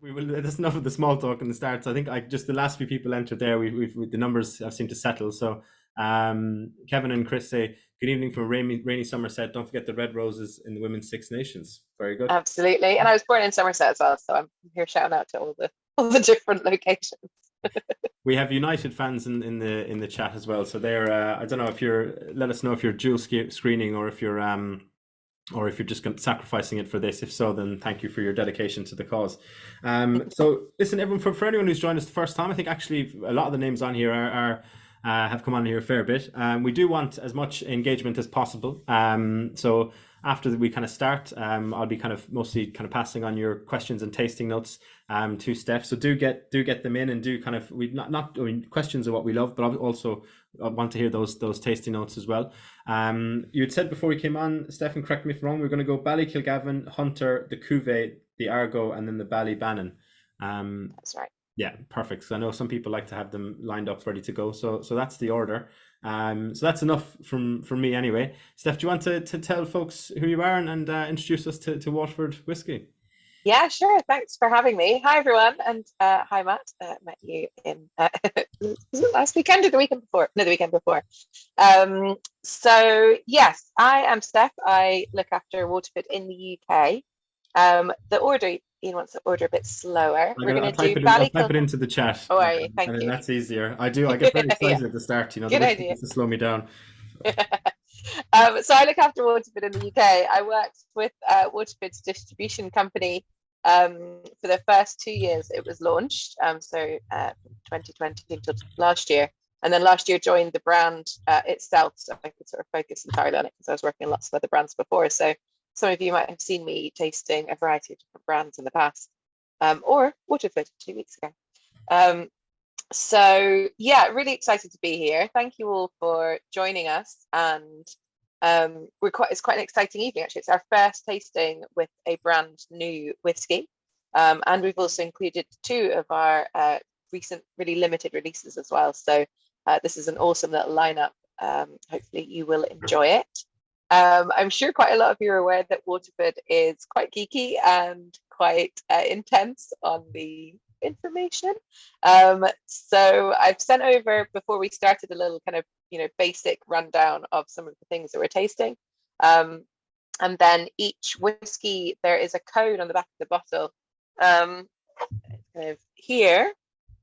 We will. That's enough of the small talk in the start. So I think I just the last few people entered there. The numbers have seemed to settle. So Kevin and Chris say good evening from rainy Somerset. Don't forget the red roses in the Women's Six Nations. Very good. Absolutely. And I was born in Somerset as well, so I'm here shouting out to all the different locations. We have United fans in the chat as well. So they're I don't know if you're let us know if you're dual screening or if you're just sacrificing it for this. If so, then thank you for your dedication to the cause. So listen, everyone, for anyone who's joined us the first time, I think actually a lot of the names on here are have come on here a fair bit. We do want as much engagement as possible. So after we kind of start, I'll be kind of mostly kind of passing on your questions and tasting notes to Steph. So do get them in, and do kind of I mean, questions are what we love, but also I want to hear those tasting notes as well. You had said before we came on, Stephen, correct me if I'm wrong, we're going to go Ballykilgavin, Hunter, the Cuvée, the Argo, and then the Ballybannon. That's right. Yeah, perfect. So I know some people like to have them lined up ready to go. So that's the order. So that's enough from me anyway. Steph, do you want to tell folks who you are and introduce us to Waterford Whisky? Yeah, sure. Thanks for having me. Hi, everyone. And hi, Matt. Met you in, was it last weekend or the weekend before? No, the weekend before. So, yes, I am Steph. I look after Waterford in the UK. The order, Ian wants to order a bit slower. We're going to do I'll type it into the chat. Oh, are you? Thank and you. That's easier. I get very excited at the start, you know, Good idea. to slow me down. So I look after Waterford in the UK. I worked with Waterford's distribution company for the first 2 years it was launched, so 2020 until last year. And then last year joined the brand itself, so I could sort of focus entirely on it because I was working on lots of other brands before. So some of you might have seen me tasting a variety of different brands in the past, or Waterford 2 weeks ago. So yeah, really excited to be here. Thank you all for joining us, and it's quite an exciting evening actually. It's our first tasting with a brand new whiskey, and we've also included 2 of our recent really limited releases as well. So this is an awesome little lineup. Hopefully you will enjoy it. I'm sure quite a lot of you are aware that Waterford is quite geeky and quite intense on the information. So I've sent over, before we started, a little kind of basic rundown of some of the things that we're tasting. And then each whiskey, there is a code on the back of the bottle, kind of here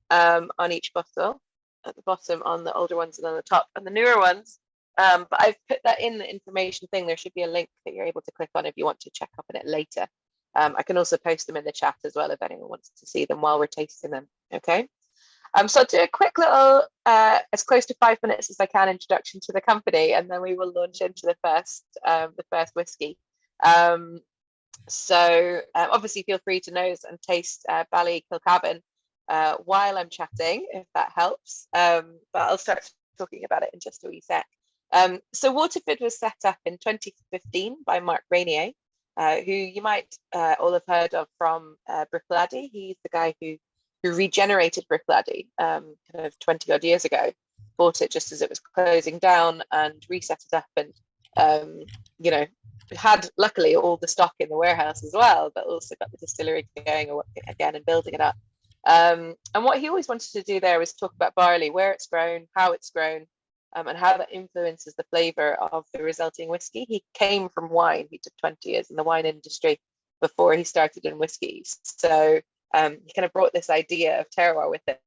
on each bottle, at the bottom on the older ones and on the top on the newer ones. But I've put that in the information thing. There should be a link that you're able to click on if you want to check up on it later. I can also post them in the chat as well if anyone wants to see them while we're tasting them. Okay. So I'll do a quick little, as close to 5 minutes as I can, introduction to the company, and then we will launch into the first whiskey. So obviously feel free to nose and taste Ballykilgavin while I'm chatting, if that helps. But I'll start talking about it in just a wee sec. So Waterford was set up in 2015 by Mark Rainier, who you might all have heard of from Bruichladdich. He's the guy who regenerated Bruichladdich kind of 20 odd years ago, bought it just as it was closing down and reset it up, and had luckily all the stock in the warehouse as well, but also got the distillery going again and building it up. And what he always wanted to do there was talk about barley, where it's grown, how it's grown, and how that influences the flavour of the resulting whiskey. He came from wine. He did 20 years in the wine industry before he started in whiskies. So he kind of brought this idea of terroir with him.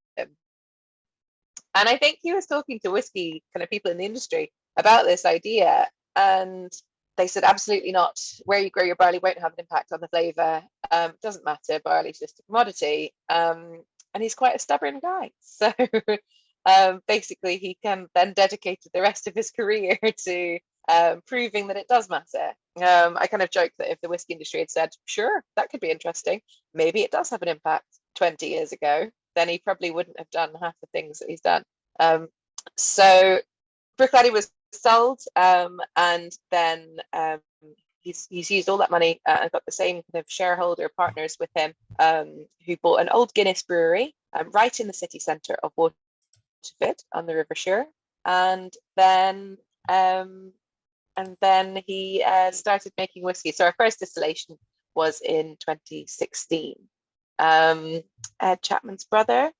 And I think he was talking to whiskey kind of people in the industry about this idea, and they said, absolutely not. Where you grow your barley won't have an impact on the flavour. It doesn't matter. Barley's just a commodity. And he's quite a stubborn guy. So basically, he can then dedicated the rest of his career to proving that it does matter. I kind of joke that if the whiskey industry had said, sure, that could be interesting, maybe it does have an impact 20 years ago, then he probably wouldn't have done half the things that he's done. So Bruichladdich was sold, and then he's used all that money and got the same kind of shareholder partners with him, who bought an old Guinness brewery right in the city centre of Waterford on the River Suir, and then he started making whiskey. So our first distillation was in 2016. Ed Chapman's brother.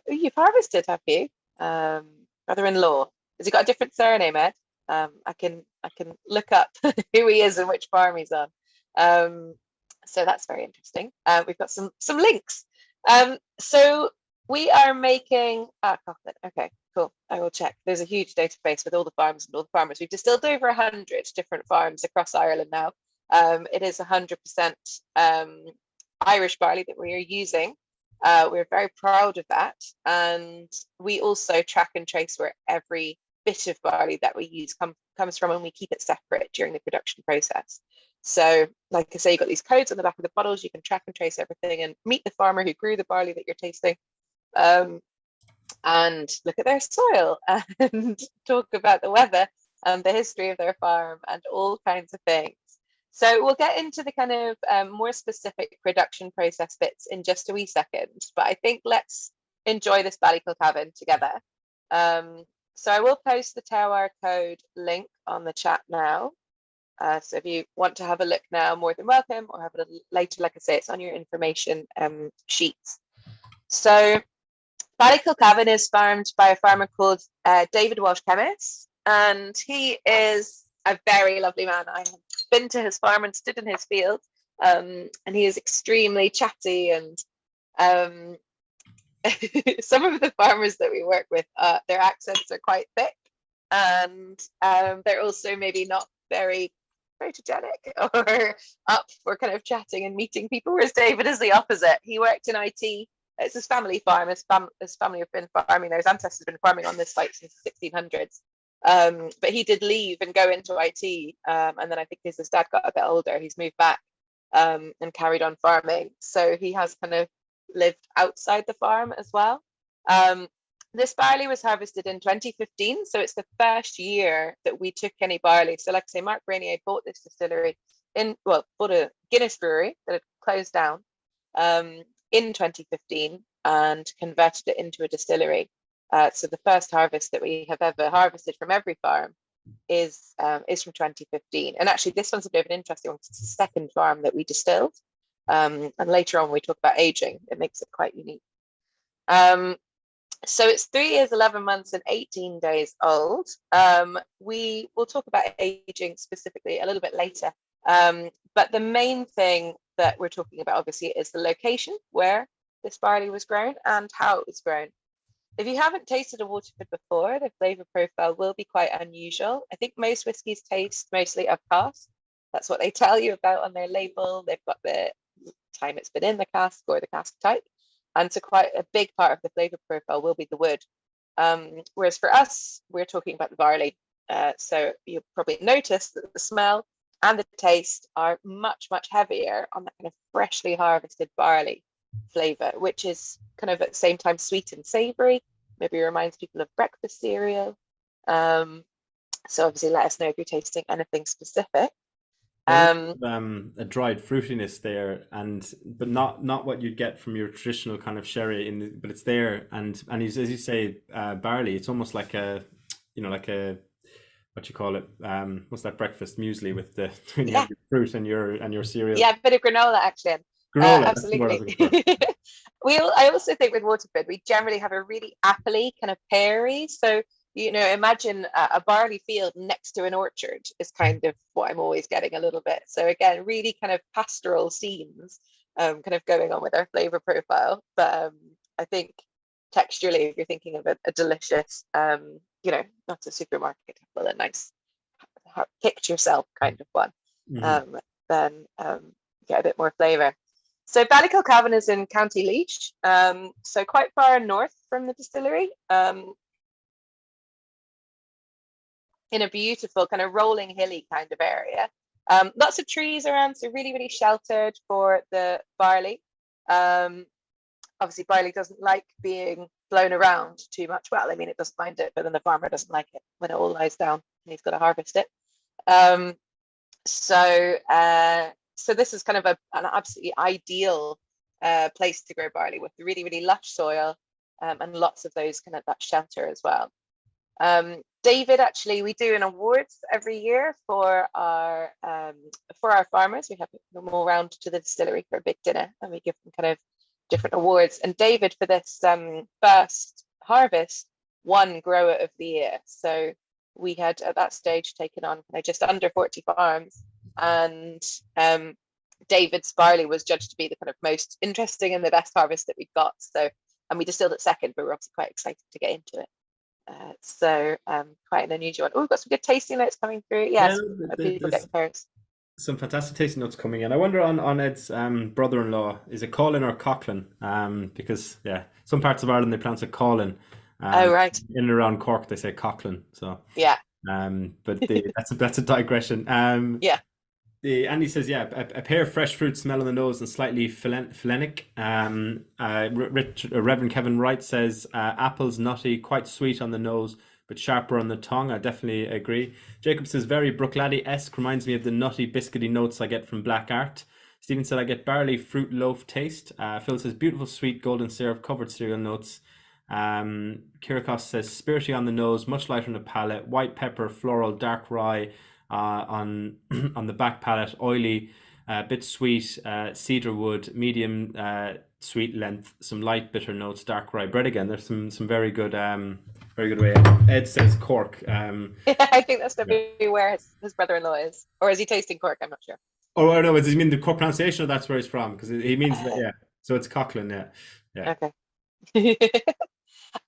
You've harvested, have you? Brother-in-law. Has he got a different surname, Ed? I can look up who he is and which farm he's on. So that's very interesting. We've got some links. So we are making chocolate. Okay, cool. I will check. There's a huge database with all the farms and all the farmers. We've distilled over 100 different farms across Ireland now. It is 100% Irish barley that we are using. We're very proud of that, and we also track and trace where every bit of barley that we use comes from, and we keep it separate during the production process. So, like I say, you've got these codes on the back of the bottles. You can track and trace everything and meet the farmer who grew the barley that you're tasting, and look at their soil and talk about the weather and the history of their farm and all kinds of things. So we'll get into the kind of more specific production process bits in just a wee second, but I think let's enjoy this Ballyclacavin together. So I will post the terroir code link on the chat now. So if you want to have a look now, more than welcome, or have a little later. Like I say, it's on your information sheets. So Ballyclacavin is farmed by a farmer called David Walsh Chemist, and he is a very lovely man. I have been to his farm and stood in his field, and he is extremely chatty, and some of the farmers that we work with, their accents are quite thick, and they're also maybe not very photogenic or up for kind of chatting and meeting people, whereas David is the opposite. He worked in IT. It's his family farm. His family have been farming there. His ancestors have been farming on this site since the 1600s. But he did leave and go into IT, and then I think as his dad got a bit older, he's moved back and carried on farming. So he has kind of lived outside the farm as well. This barley was harvested in 2015, so it's the first year that we took any barley. So like I say, Mark Rainier bought this distillery bought a Guinness brewery that had closed down in 2015 and converted it into a distillery. So the first harvest that we have ever harvested from every farm is from 2015. And actually this one's a bit of an interesting one because it's the second farm that we distilled. And later on, when we talk about aging, it makes it quite unique. So it's 3 years, 11 months, and 18 days old. We will talk about aging specifically a little bit later. But the main thing that we're talking about, obviously, is the location where this barley was grown and how it was grown. If you haven't tasted a Waterford before, the flavour profile will be quite unusual. I think most whiskies taste mostly of cask. That's what they tell you about on their label. They've got the time it's been in the cask or the cask type. And so quite a big part of the flavour profile will be the wood. Whereas for us, we're talking about the barley. So you'll probably notice that the smell and the taste are much, much heavier on that kind of freshly harvested barley flavour, which is kind of at the same time sweet and savoury. Maybe reminds people of breakfast cereal. So obviously let us know if you're tasting anything specific. A dried fruitiness there, but not what you'd get from your traditional kind of sherry, but it's there, and as you say, barley. It's almost like like a what you call it? What's that breakfast muesli with the when you have your fruit and your cereal? Yeah, a bit of granola actually. Granola, absolutely. I also think with Waterford, we generally have a really appley kind of peary. So imagine a barley field next to an orchard is kind of what I'm always getting a little bit. So again, really kind of pastoral scenes kind of going on with our flavour profile. But I think texturally, if you're thinking of a delicious, not a supermarket, but a nice picked yourself kind of one, then get a bit more flavour. So Ballyclacavin is in County Laois, so quite far north from the distillery. In a beautiful kind of rolling hilly kind of area. Lots of trees around, so really, really sheltered for the barley. Obviously, barley doesn't like being blown around too much. Well, I mean, it doesn't mind it, but then the farmer doesn't like it when it all lies down and he's got to harvest it. So this is kind of an absolutely ideal place to grow barley with really, really lush soil and lots of those kind of that shelter as well. David, actually, we do an awards every year for our farmers. We have them all round to the distillery for a big dinner, and we give them kind of different awards. And David, for this first harvest, won Grower of the Year. So we had at that stage taken on just under 40 farms, and David's barley was judged to be the kind of most interesting and the best harvest that we've got. So, and we distilled it second, but we're obviously quite excited to get into it. So quite an unusual one. Oh, we've got some good tasting notes coming through. Yes, people getting pairs. Some fantastic tasting notes coming in. I wonder on Ed's brother-in-law, is it Colin or Coughlin? Because some parts of Ireland they pronounce it Colin. Oh right. In and around Cork they say Coughlin. So yeah. But that's a digression. Yeah. Andy says, a pear of fresh fruit, smell on the nose and slightly phalenic. Reverend Kevin Wright says, apples nutty, quite sweet on the nose, but sharper on the tongue. I definitely agree. Jacob says, very Bruichladdich-esque, reminds me of the nutty, biscuity notes I get from Black Art. Stephen said, I get barley fruit loaf taste. Phil says, beautiful, sweet, golden syrup, covered cereal notes. Kirikos says, spirity on the nose, much lighter on the palate, white pepper, floral, dark rye, on the back palate, oily, bit sweet, cedar wood, medium sweet length, some light bitter notes, dark rye bread. Again, there's some very good way. Ed says Cork. I think that's definitely where his brother-in-law is, or is he tasting Cork? I'm not sure. Oh no, does he mean the Cork pronunciation, or that's where he's from? Because he means that, so it's Coughlin, Okay.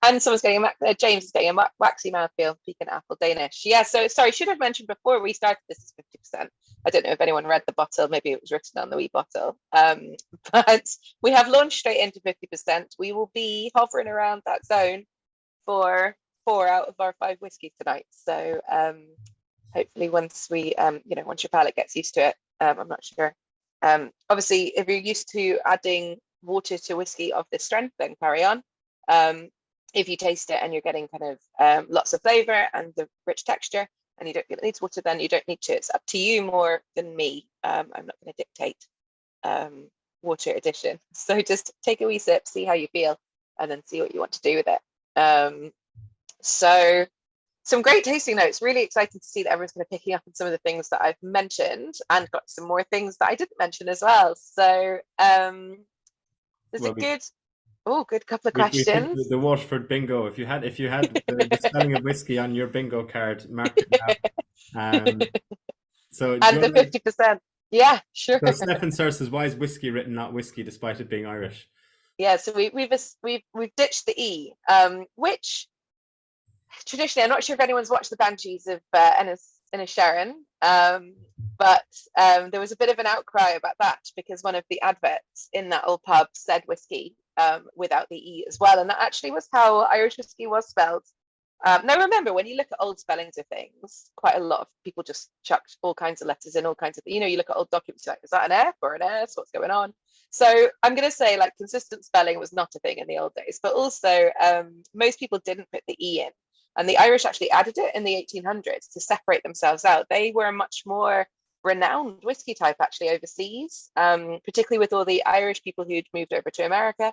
And someone's getting James is getting a waxy mouthfeel, pecan apple Danish. Yeah, so sorry, should have mentioned before we started, this is 50%. I don't know if anyone read the bottle, maybe it was written on the wee bottle. But we have launched straight into 50%. We will be hovering around that zone for 4 out of our 5 whiskies tonight. So hopefully once we once your palate gets used to it, I'm not sure. Obviously, if you're used to adding water to whiskey of this strength, then carry on. If you taste it and you're getting kind of lots of flavor and the rich texture, and you don't feel it needs water, then you don't need to. It's up to you more than me. I'm not going to dictate water addition. So just take a wee sip, see how you feel, and then see what you want to do with it. So some great tasting notes. Really excited to see that everyone's going to be picking up on some of the things that I've mentioned, and got some more things that I didn't mention as well. So there's a good couple of questions. The Waterford bingo. If you had the spelling of whiskey on your bingo card, mark it now. So and the 50%. Yeah, sure. So Stefan Sir says, why is whiskey written not whiskey despite it being Irish? Yeah, so we've ditched the E, which traditionally, I'm not sure if anyone's watched the Banshees of Inisherin, but there was a bit of an outcry about that because one of the adverts in that old pub said whiskey without the E as well, and that actually was how Irish whiskey was spelled. Now remember, when you look at old spellings of things, quite a lot of people just chucked all kinds of letters in, all kinds of, you look at old documents, like, is that an F or an S? What's going on? So I'm going to say, like, consistent spelling was not a thing in the old days, but also most people didn't put the E in. And the Irish actually added it in the 1800s to separate themselves out. They were a much more renowned whiskey type actually overseas, particularly with all the Irish people who'd moved over to America.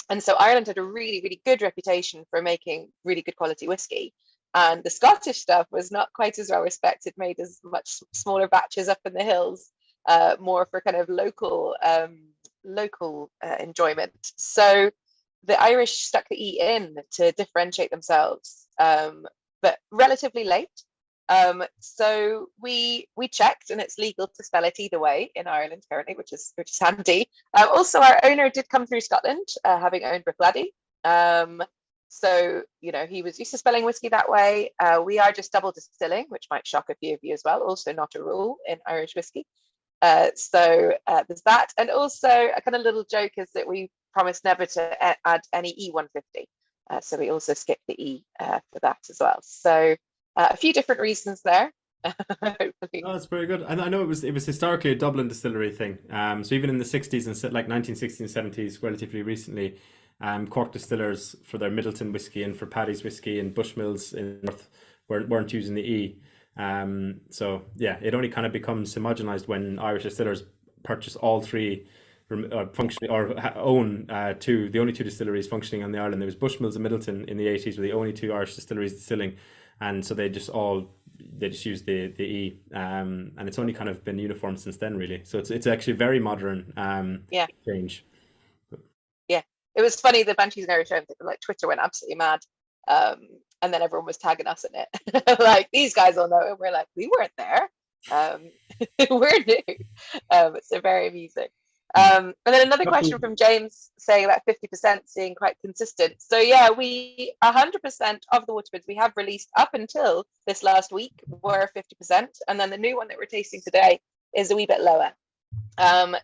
And so Ireland had a really, really good reputation for making really good quality whiskey. And the Scottish stuff was not quite as well respected, made as much smaller batches up in the hills, more for kind of local enjoyment. So the Irish stuck the E in to differentiate themselves, but relatively late. So we checked, and it's legal to spell it either way in Ireland currently, which is handy. Also, our owner did come through Scotland, having owned Bruichladdich. So he was used to spelling whiskey that way. We are just double distilling, which might shock a few of you as well. Also, not a rule in Irish whiskey. So there's that, and also a kind of little joke is that we promised never to add any E150. So we also skipped the E for that as well. So a few different reasons there. Hopefully. Oh, that's very good. And I know it was historically a Dublin distillery thing. So even in the 60s and like 1960s and 70s, relatively recently, Cork distillers for their Middleton whiskey and for Paddy's whiskey and Bushmills in North weren't using the E. So yeah, it only kind of becomes homogenized when Irish distillers purchase all three functioning or own the only two distilleries functioning on the island. There was Bushmills and Middleton in the 80s were the only two Irish distilleries distilling, and so they just use the E, and it's only kind of been uniform since then, really. So it's actually a very modern change. was funny, the Banshees and Inisherin, like Twitter went absolutely mad. And then everyone was tagging us in it. Like, these guys all know. And we're like, we weren't there. We're new. So very amusing. And then another question from James saying about 50% seeing quite consistent. So yeah, we 100% of the Waterfords we have released up until this last week were 50%. And then the new one that we're tasting today is a wee bit lower.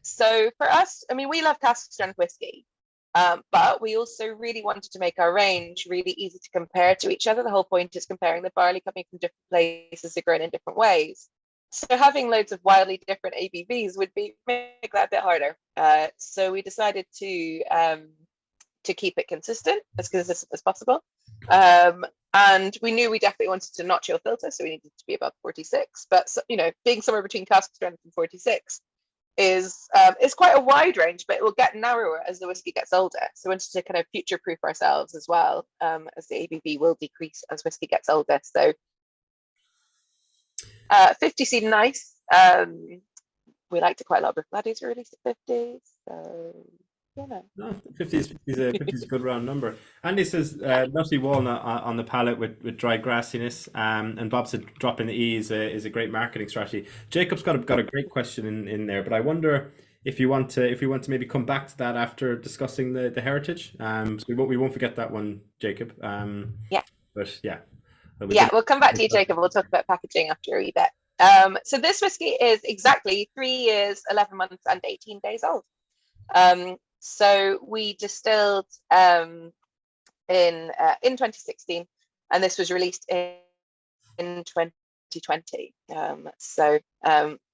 So for us, I mean, we love cask strength whiskey. But we also really wanted to make our range really easy to compare to each other. The whole point is comparing the barley coming from different places, they're grown in different ways. So having loads of wildly different ABVs would make that a bit harder. So we decided to keep it consistent as consistent as possible. And we knew we definitely wanted to not chill filter, so we needed to be above 46. But you know, being somewhere between cask strength and 46 is quite a wide range, but it will get narrower as the whiskey gets older. So we wanted to kind of future-proof ourselves as well, as the ABV will decrease as whiskey gets older. So 50 seemed nice. We liked it quite a lot, but Bloodies were released at 50, so you know. No, 50 is a good round number. Andy says nutty walnut on the palate with dry grassiness, and Bob said dropping the E is a great marketing strategy. Jacob's got a great question in there, but I wonder if we want to maybe come back to that after discussing the heritage. So we won't forget that one, Jacob. Yeah. But yeah. We'll come back to you, Jacob. We'll talk about packaging after a wee bit. So this whiskey is exactly 3 years, 11 months, and 18 days old. So we distilled in 2016, and this was released in 2020. So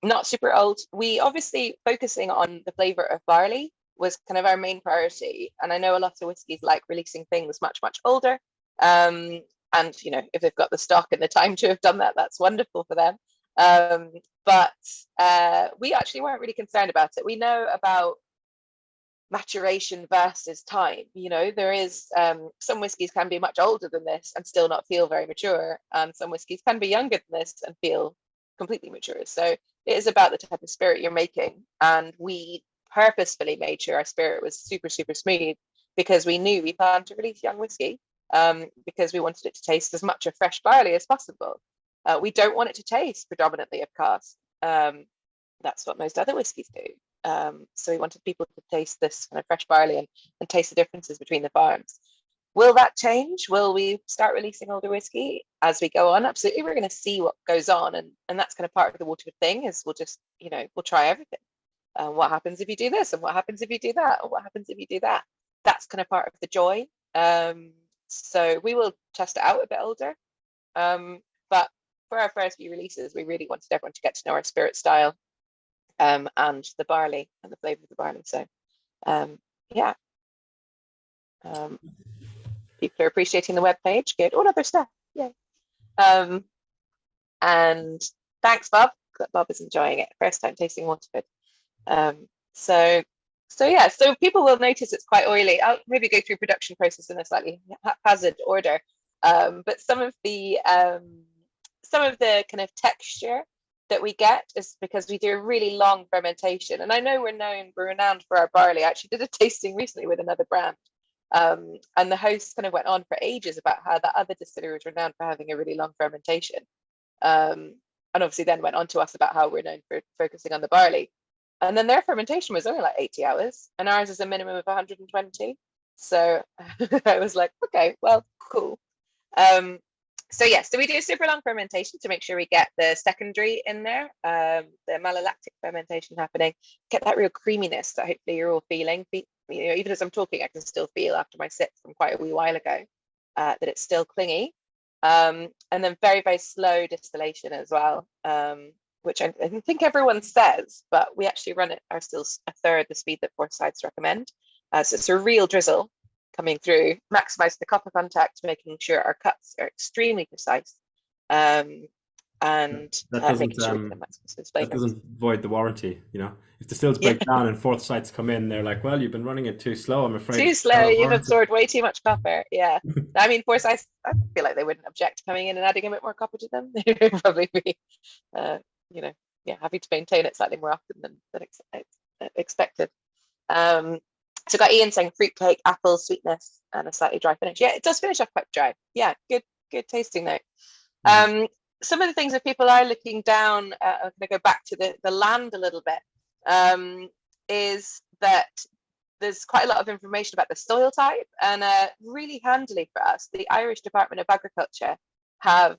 not super old. We obviously focusing on the flavour of barley was kind of our main priority. And I know a lot of whiskies like releasing things much, much older. And you know, if they've got the stock and the time to have done that, that's wonderful for them. But we actually weren't really concerned about it. We know about maturation versus time. You know, there is some whiskies can be much older than this and still not feel very mature, and some whiskies can be younger than this and feel completely mature. So it is about the type of spirit you're making, and we purposefully made sure our spirit was super, super smooth because we knew we planned to release young whiskey, because we wanted it to taste as much of fresh barley as possible. We don't want it to taste predominantly of cask. That's what most other whiskies do. So we wanted people to taste this kind of fresh barley and taste the differences between the farms. Will that change? Will we start releasing older whiskey as we go on? Absolutely. We're going to see what goes on. And that's kind of part of the Waterford thing is we'll just, you know, we'll try everything. What happens if you do this? And what happens if you do that? Or what happens if you do that? That's kind of part of the joy. So we will test it out a bit older. But for our first few releases, we really wanted everyone to get to know our spirit style, and the barley and the flavour of the barley. So yeah. People are appreciating the webpage. Good. All other stuff. Yeah. And thanks, Bob. Bob is enjoying it. First time tasting Waterford. So yeah, so people will notice it's quite oily. I'll maybe go through production process in a slightly haphazard order. But some of the kind of texture that we get is because we do a really long fermentation. And I know we're renowned for our barley. I actually did a tasting recently with another brand. And the host kind of went on for ages about how that other distillery was renowned for having a really long fermentation. And obviously then went on to us about how we're known for focusing on the barley. And then their fermentation was only like 80 hours and ours is a minimum of 120. So I was like, okay, well, cool. So we do a super long fermentation to make sure we get the secondary in there, the malolactic fermentation happening, get that real creaminess that hopefully you're all feeling. You know, even as I'm talking, I can still feel after my sip from quite a wee while ago that it's still clingy. And then very, very slow distillation as well, which I think everyone says, but we actually run it ourselves a third the speed that Forsyths recommend. So it's a real drizzle coming through, maximize the copper contact, making sure our cuts are extremely precise, and making sure we that doesn't void the warranty. You know, if the stills break down and Forsyths come in, they're like, well, you've been running it too slow, I'm afraid. Too slow, you've absorbed way too much copper. Yeah. I mean, Forsyths, I feel like they wouldn't object coming in and adding a bit more copper to them. They'd probably be happy to maintain it slightly more often than expected. So got Ian saying fruit cake, apple sweetness, and a slightly dry finish. Yeah, it does finish off quite dry. Yeah, good tasting note. Some of the things that people are looking down, I'm going to go back to the land a little bit, is that there's quite a lot of information about the soil type, and really handily for us, the Irish Department of Agriculture have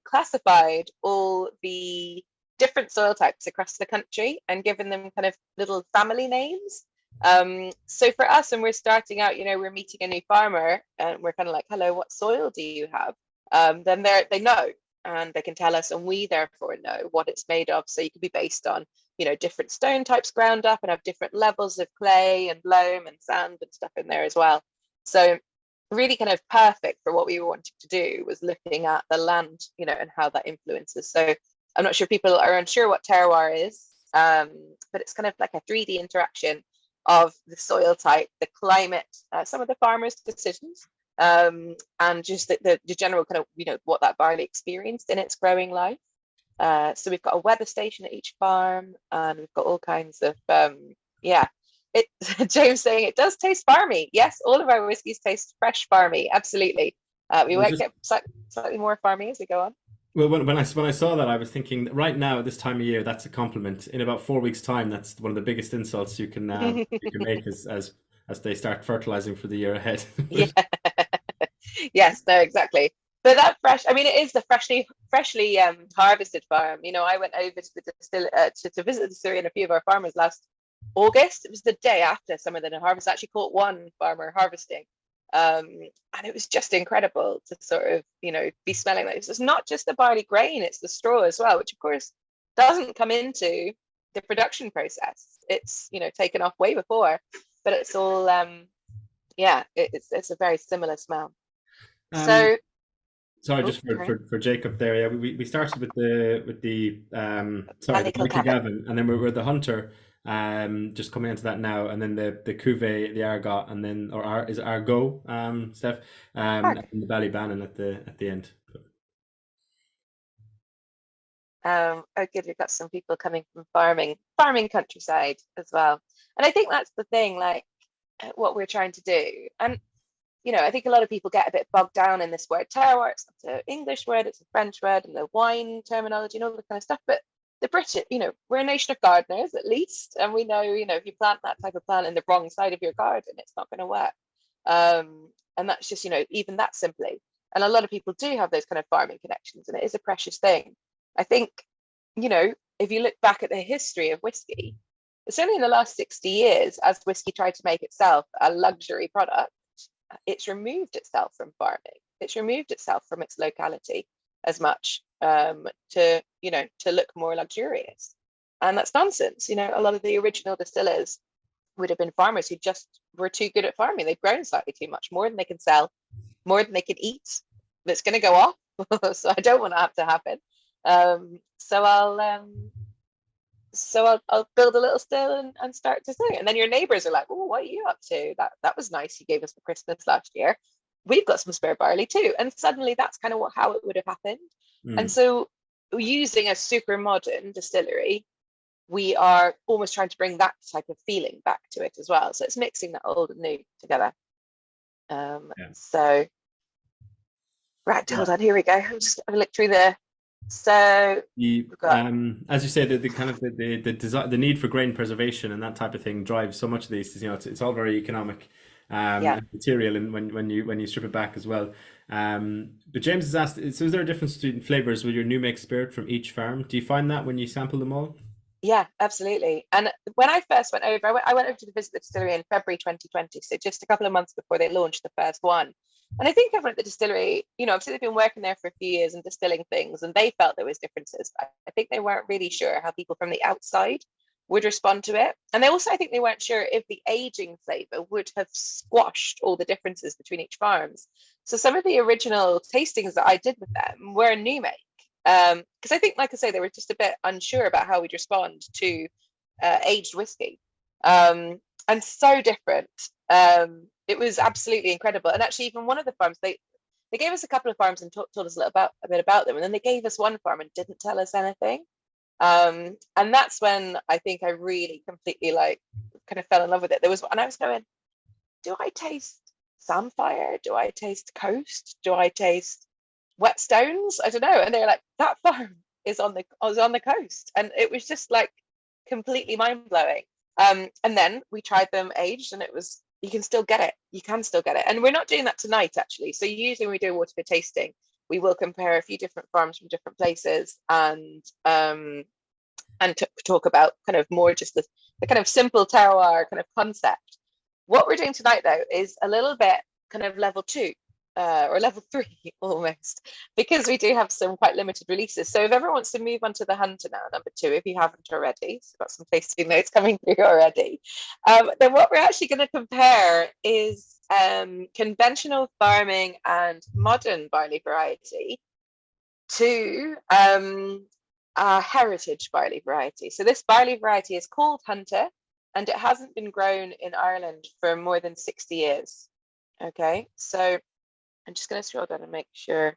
classified all the different soil types across the country and given them kind of little family names. So for us, when we're starting out, we're meeting a new farmer and we're kind of like, hello, what soil do you have? Then they know, and they can tell us, and we therefore know what it's made of. So you can be based on, different stone types ground up and have different levels of clay and loam and sand and stuff in there as well. So really kind of perfect for what we were wanting to do was looking at the land, and how that influences. So I'm not sure people are unsure what terroir is, but it's kind of like a 3D interaction of the soil type, the climate, some of the farmers' decisions, and just the general kind of, what that barley experienced in its growing life. So we've got a weather station at each farm, and we've got all kinds of, James saying it does taste farmy. Yes, all of our whiskies taste fresh farmy, absolutely. We might get slightly more farmy as we go on. Well, when I saw that, I was thinking that right now at this time of year, that's a compliment. In about 4 weeks' time, that's one of the biggest insults you can make as they start fertilizing for the year ahead. Yeah. Yes, no, exactly. But that fresh, I mean, it is the freshly harvested farm. I went over to the to visit the distillery and a few of our farmers last August. It was the day after some of the harvest. I actually caught one farmer harvesting. And it was just incredible to sort of, be smelling like this. It's not just the barley grain, it's the straw as well, which of course doesn't come into the production process. It's, taken off way before, but it's all, it's a very similar smell. So sorry, just for Jacob there. Yeah, we started with the Gavin, and then we're the Hunter. Just coming into that now, and then the Cuvée, the Argot, and then is it Argot, Steph, and the Ballybannon at the end. Good, we've got some people coming from farming countryside as well, and I think that's the thing, like what we're trying to do. And I think a lot of people get a bit bogged down in this word terroir. It's an English word, it's a French word, and the wine terminology and all that kind of stuff. But the British, we're a nation of gardeners at least, and we know, if you plant that type of plant in the wrong side of your garden, it's not going to work. And that's just, even that simply. And a lot of people do have those kind of farming connections, and it is a precious thing. I think, if you look back at the history of whiskey, it's only in the last 60 years, as whiskey tried to make itself a luxury product, it's removed itself from farming. It's removed itself from its locality as much to look more luxurious. And that's nonsense. A lot of the original distillers would have been farmers who just were too good at farming. They've grown slightly too much, more than they can sell, more than they can eat. That's going to go off. So I don't want that to happen. So I'll build a little still and start to sing. And then your neighbors are like, oh, what are you up to? That was nice. You gave us for Christmas last year. We've got some spare barley too. And suddenly that's kind of how it would have happened. And so using a super modern distillery, we are almost trying to bring that type of feeling back to it as well. So it's mixing that old and new together. So, right, hold on, here we go. I'm just going to look through the. So as you say, the kind of the need for grain preservation and that type of thing drives so much of these. It's all very economic material, and when you strip it back as well. But James has asked, so is there a difference between flavors with your new make spirit from each farm? Do you find that when you sample them all? Yeah, absolutely. And when I first went over, I went over to visit the distillery in February 2020, so just a couple of months before they launched the first one. And I think everyone at the distillery, obviously they've been working there for a few years and distilling things, and they felt there was differences. I think they weren't really sure how people from the outside would respond to it. And they also, I think they weren't sure if the aging flavour would have squashed all the differences between each farms. So some of the original tastings that I did with them were a new make. Because I think, like I say, they were just a bit unsure about how we'd respond to aged whiskey. And so different. It was absolutely incredible. And actually, even one of the farms, they gave us a couple of farms and told us a bit about them. And then they gave us one farm and didn't tell us anything. And that's when I think I really completely kind of fell in love with it. There was, and I was going, do I taste Samphire? Do I taste Coast? Do I taste Whetstones? I don't know. And they're like, that farm is on the coast, and it was just like completely mind blowing. And then we tried them aged, and it was, you can still get it. You can still get it, and we're not doing that tonight actually. So usually when we do a Waterford tasting, we will compare a few different farms from different places, and talk about kind of more just the kind of simple terroir kind of concept. What we're doing tonight, though, is a little bit kind of level 2 or level 3 almost, because we do have some quite limited releases. So if everyone wants to move on to the Hunter now, number 2, if you haven't already, so got some tasting notes coming through already, then what we're actually going to compare is conventional farming and modern barley variety to a heritage barley variety. So this barley variety is called Hunter, and it hasn't been grown in Ireland for more than 60 years. Okay, so I'm just going to scroll down and make sure.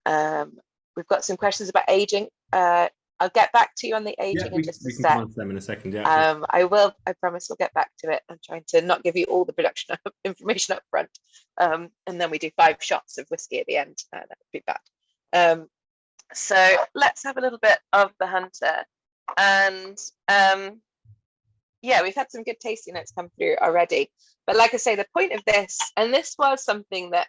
We've got some questions about aging. I'll get back to you on the aging in just a sec. We can come on to them in a second, yeah. I will, I promise we'll get back to it. I'm trying to not give you all the production information up front. And then we do 5 shots of whiskey at the end. That would be bad. So let's have a little bit of the Hunter. And yeah, we've had some good tasting notes come through already. But like I say, the point of this, and this was something that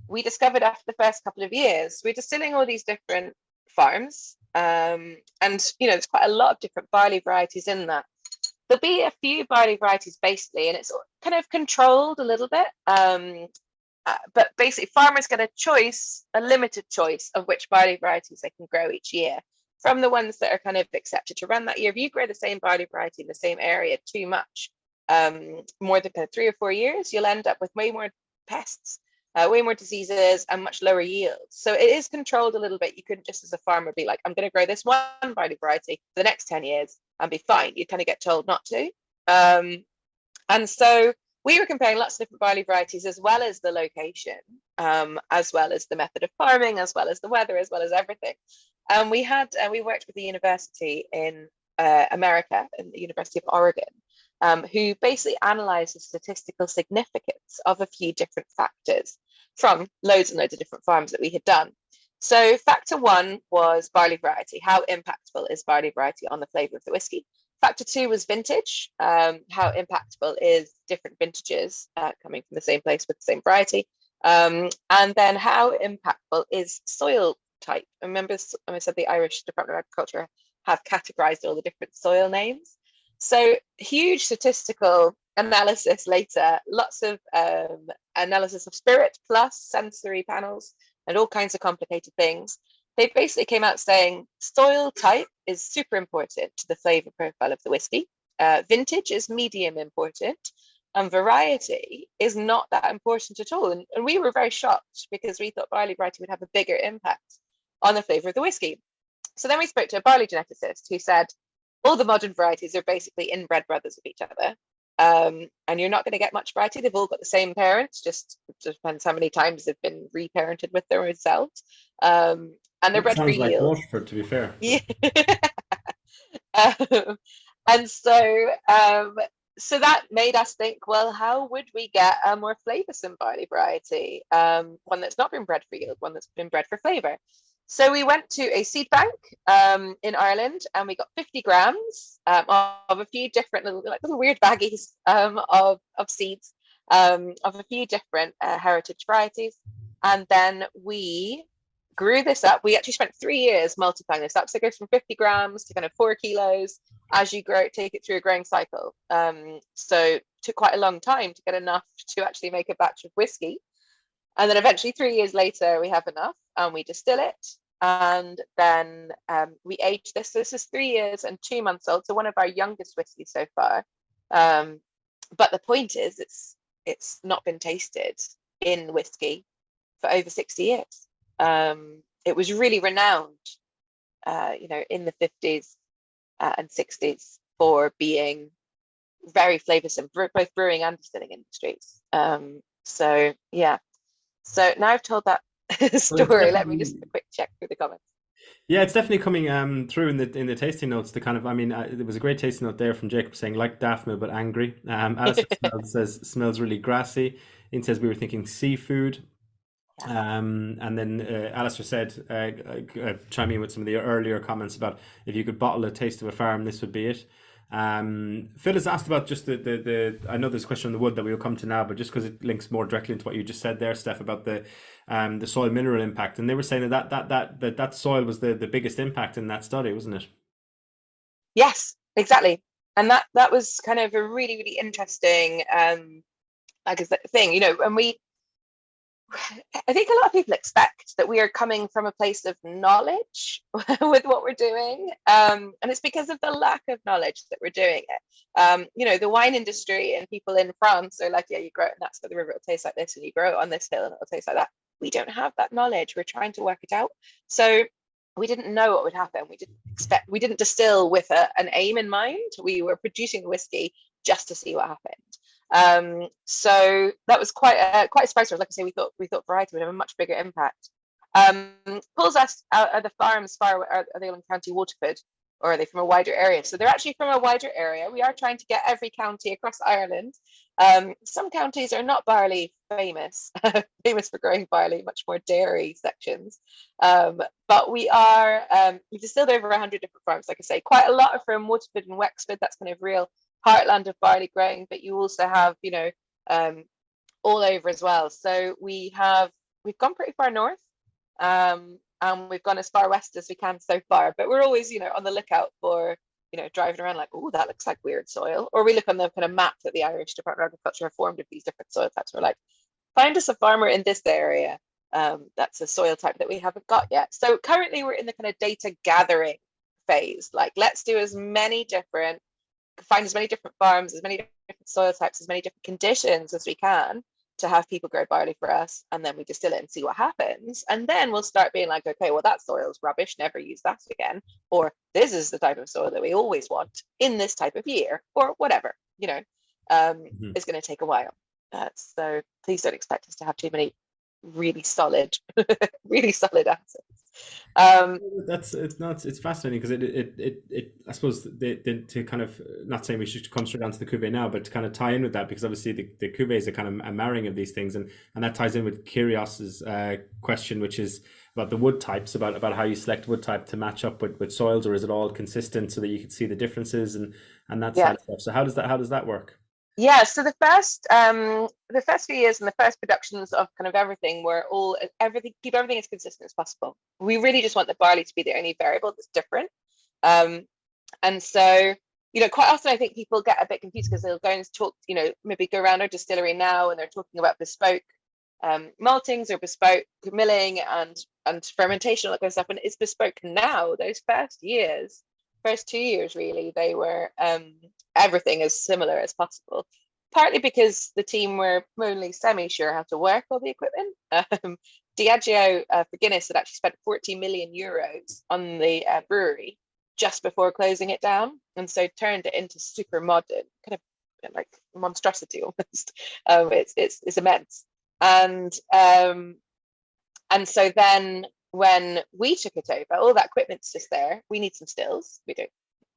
we discovered after the first couple of years, we're distilling all these different farms. And, you know, there's quite a lot of different barley varieties in that. There'll be a few barley varieties basically, and it's kind of controlled a little bit. But basically farmers get a choice, a limited choice of which barley varieties they can grow each year from the ones that are kind of accepted to run that year. If you grow the same barley variety in the same area too much, more than kind of 3 or 4 years, you'll end up with way more pests, way more diseases, and much lower yields. So it is controlled a little bit. You couldn't just as a farmer be like, I'm going to grow this one barley variety for the next 10 years and be fine. You kind of get told not to. And so we were comparing lots of different barley varieties, as well as the location, as well as the method of farming, as well as the weather, as well as everything. And we worked with the university in America, in the University of Oregon, who basically analysed the statistical significance of a few different factors from loads and loads of different farms that we had done. So factor 1 was barley variety. How impactful is barley variety on the flavour of the whiskey? Factor 2 was vintage. How impactful is different vintages coming from the same place with the same variety? And then how impactful is soil type? Remember, I said the Irish Department of Agriculture have categorized all the different soil names. So huge statistical analysis later, lots of analysis of spirit plus sensory panels and all kinds of complicated things. They basically came out saying soil type is super important to the flavor profile of the whiskey. Vintage is medium important, and variety is not that important at all. And we were very shocked because we thought barley variety would have a bigger impact on the flavor of the whiskey. So then we spoke to a barley geneticist who said all the modern varieties are basically inbred brothers of each other. And you're not going to get much variety. They've all got the same parents, just depends how many times they've been reparented with their own selves. And they're bred for yield. Sounds like Waterford, to be fair. Yeah. And so that made us think, well, how would we get a more flavoursome barley variety? One that's not been bred for yield, one that's been bred for flavour. So we went to a seed bank in Ireland, and we got 50 grams of a few different little weird baggies of seeds of a few different heritage varieties. And then we grew this up. We actually spent 3 years multiplying this up. So it goes from 50 grams to kind of 4 kilos as you grow, take it through a growing cycle. So it took quite a long time to get enough to actually make a batch of whiskey. And then eventually 3 years later, we have enough and we distill it. And then we age this. So this is 3 years and 2 months old. So one of our youngest whiskeys so far. But the point is, it's not been tasted in whiskey for over 60 years. It was really renowned, in the 50s and 60s for being very flavoursome, both brewing and distilling industries. So now I've told that story. Let me just a quick check through the comments. Yeah, it's definitely coming through in the tasting notes. The kind of, I mean, there was a great tasting note there from Jacob saying like Daphne but angry. Alistair smells really grassy. Ian says we were thinking seafood. Yeah. And then Alistair said, chiming in with some of the earlier comments about if you could bottle a taste of a farm, this would be it. Phil has asked about just I know there's a question on the wood that we'll come to now, but just because it links more directly into what you just said there, Steph, about the soil mineral impact, and they were saying that soil was the biggest impact in that study, wasn't it? Yes, exactly. And that was kind of a really, really interesting like thing, and I think a lot of people expect that we are coming from a place of knowledge with what we're doing. And it's because of the lack of knowledge that we're doing it. The wine industry and people in France are like, yeah, you grow it and that's what the river will taste like this, and you grow it on this hill and it'll taste like that. We don't have that knowledge. We're trying to work it out. So we didn't know what would happen. We didn't distill with an aim in mind. We were producing the whiskey just to see what happened. So that was quite a surprise. Like I say, we thought variety would have a much bigger impact. Paul's asked, are the farms are they in County Waterford, or are they from a wider area? So they're actually from a wider area. We are trying to get every county across Ireland. Some counties are not barley famous, famous for growing barley, much more dairy sections. But we've distilled over 100 different farms, like I say, quite a lot are from Waterford and Wexford. That's kind of real heartland of barley growing, but you also have, all over as well. So we've gone pretty far north, and we've gone as far west as we can so far. But we're always, on the lookout for, driving around like, oh, that looks like weird soil. Or we look on the kind of map that the Irish Department of Agriculture have formed of these different soil types. We're like, find us a farmer in this area. That's a soil type that we haven't got yet. So currently we're in the kind of data gathering phase. Like, let's do find as many different farms, as many different soil types, as many different conditions as we can to have people grow barley for us, and then we distill it and see what happens. And then we'll start being like, okay, well, that soil's rubbish, never use that again. Or this is the type of soil that we always want in this type of year, or whatever, it's going to take a while. So please don't expect us to have too many really solid, really solid answers. It's fascinating because it I suppose to kind of, not saying we should come straight onto the cuvee now, but to kind of tie in with that, because obviously the cuvee is a kind of a marrying of these things, and that ties in with Kyrgios's question, which is about the wood types, about how you select wood type to match up with soils, or is it all consistent so that you can see the differences and that Yeah. side of stuff. So how does that work? Yeah, so the first few years and the first productions of kind of everything were keep everything as consistent as possible. We really just want the barley to be the only variable that's different. Um, and so, quite often I think people get a bit confused because they'll go and talk, maybe go around our distillery now and they're talking about bespoke maltings or bespoke milling and fermentation, all that kind of stuff. And it's bespoke now. Those first 2 years really, they were everything as similar as possible. Partly because the team were only semi-sure how to work all the equipment. Diageo for Guinness had actually spent 40 million euros on the brewery just before closing it down, and so turned it into super modern, kind of like monstrosity almost. It's immense, and so then when we took it over, all that equipment's just there. We need some stills, we don't,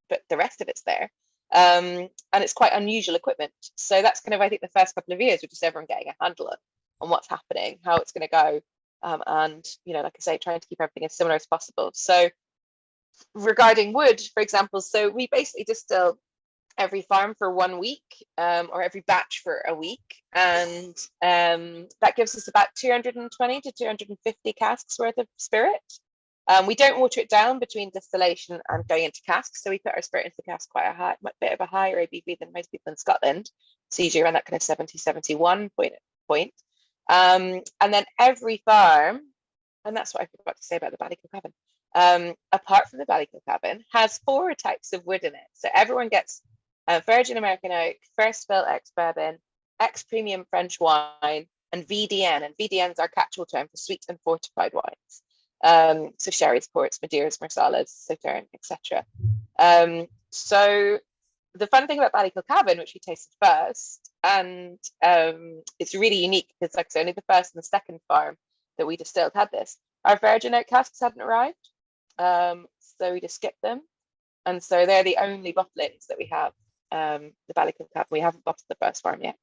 but the rest of it's there. And it's quite unusual equipment. So that's kind of, I think, the first couple of years were just everyone getting a handle on what's happening, how it's going to go. And, like I say, trying to keep everything as similar as possible. So regarding wood, for example, so we basically distill every farm for 1 week, or every batch for a week. And that gives us about 220 to 250 casks worth of spirit. We don't water it down between distillation and going into casks. So we put our spirit into the cask quite a bit of a higher ABV than most people in Scotland. So usually around that kind of 70, 71 point. And then every farm, and that's what I forgot to say about the Ballykilcabin, apart from the Ballykilcabin, has 4 types of wood in it. So everyone gets virgin American oak, first fill ex bourbon, ex premium French wine, and VDN. And VDN is our catch-all term for sweet and fortified wines. So sherry's, ports, Madeiras, Marsalas, Sauterne, etc. So the fun thing about Ballykilcabin, which we tasted first, and it's really unique because, like I said, only the first and the second farm that we distilled had this. Our virgin oak casks hadn't arrived. So we just skip them. And so they're the only bottlings that we have. The Ballycliffe Cab, we haven't bottled the first farm yet,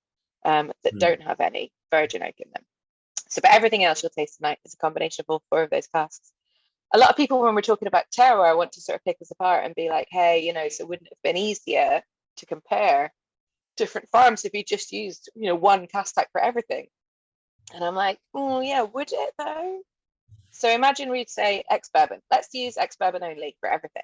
that Mm. don't have any virgin oak in them. So, but everything else you'll taste tonight is a combination of all four of those casks. A lot of people, when we're talking about terroir, want to sort of pick us apart and be like, hey, so wouldn't it have been easier to compare different farms if you just used, one cask type for everything? And I'm like, oh yeah, would it though? So imagine we'd say ex-bourbon. Let's use ex-bourbon only for everything.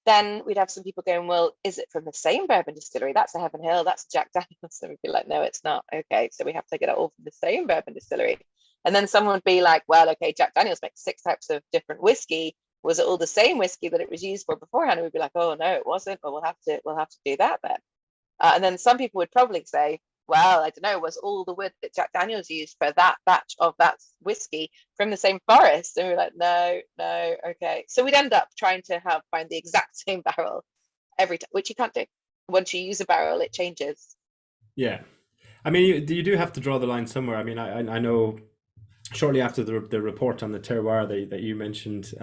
Then we'd have some people going, well, is it from the same bourbon distillery? That's a Heaven Hill, that's a Jack Daniels. And we'd be like, no, it's not. Okay, so we have to get it all from the same bourbon distillery. And then someone would be like, well, okay, Jack Daniels makes 6 types of different whiskey. Was it all the same whiskey that it was used for beforehand? And we'd be like, oh no, it wasn't. Well, we'll have to do that then. And then some people would probably say, well, I don't know, was all the wood that Jack Daniels used for that batch of that whiskey from the same forest? And we're like, no, okay. So we'd end up trying to find the exact same barrel every time, which you can't do. Once you use a barrel, it changes. Yeah. I mean, you do have to draw the line somewhere. I mean, I know shortly after the report on the terroir that you mentioned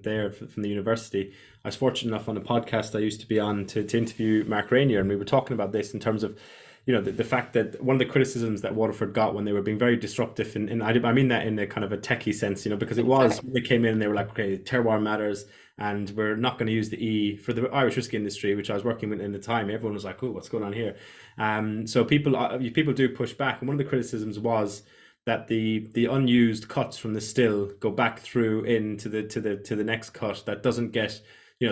there from the university, I was fortunate enough on a podcast I used to be on to interview Mark Rainier, and we were talking about this in terms of the fact that one of the criticisms that Waterford got when they were being very disruptive, and I mean that in a kind of a techie sense, because it was when they came in and they were like, okay, terroir matters, and we're not going to use the E for the Irish whiskey industry, which I was working with in the time. Everyone was like, oh, what's going on here? So people do push back, and one of the criticisms was that the unused cuts from the still go back through into the next cut that doesn't get,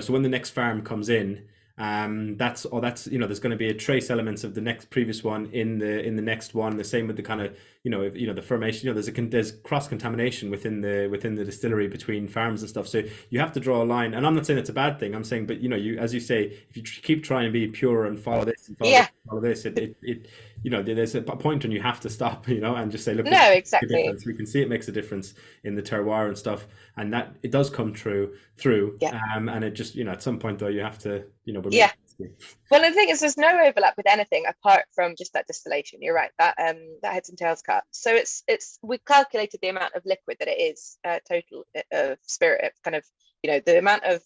so when the next farm comes in, that's there's going to be a trace elements of the next previous one in the next one. The same with the kind of the fermentation. There's cross contamination within the distillery between farms and stuff. So you have to draw a line. And I'm not saying it's a bad thing. I'm saying, but you, as you say, if you keep trying to be pure and follow this and follow this, it there's a point when you have to stop, and just say, look, no, exactly. We can see it makes a difference in the terroir and stuff, and that it does come through. Yeah. And it just, at some point though, you have to, yeah. Well, the thing is, there's no overlap with anything apart from just that distillation. You're right, that heads and tails cut. So we've calculated the amount of liquid that it is total of spirit, kind of, the amount of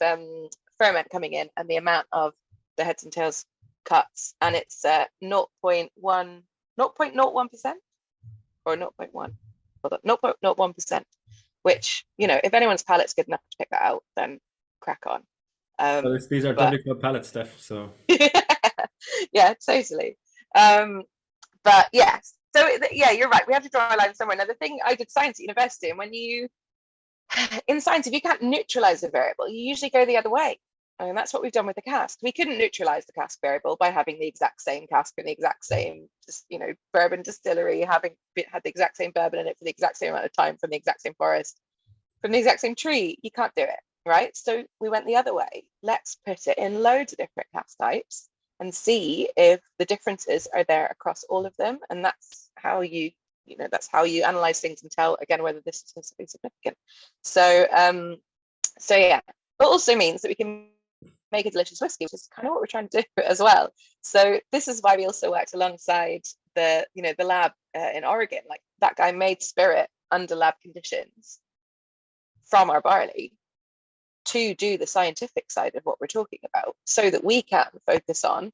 ferment coming in and the amount of the heads and tails cuts, and it's 0.01% or 0.1, hold on, 0.01%, which, if anyone's palate's good enough to pick that out, then crack on. So these are WClub palate stuff, so yeah, totally. But yes, so yeah, you're right, we have to draw a line somewhere. Now the thing, I did science at university, and in science, if you can't neutralize a variable, you usually go the other way. And that's what we've done with the cask. We couldn't neutralize the cask variable by having the exact same cask in the exact same, bourbon distillery, having had the exact same bourbon in it for the exact same amount of time from the exact same forest, from the exact same tree. You can't do it, right? So we went the other way. Let's put it in loads of different cask types and see if the differences are there across all of them. And that's how you analyze things and tell again whether this is something significant. So yeah, it also means that we can make a delicious whiskey, which is kind of what we're trying to do as well. So this is why we also worked alongside the lab in Oregon. Like, that guy made spirit under lab conditions from our barley to do the scientific side of what we're talking about, so that we can focus on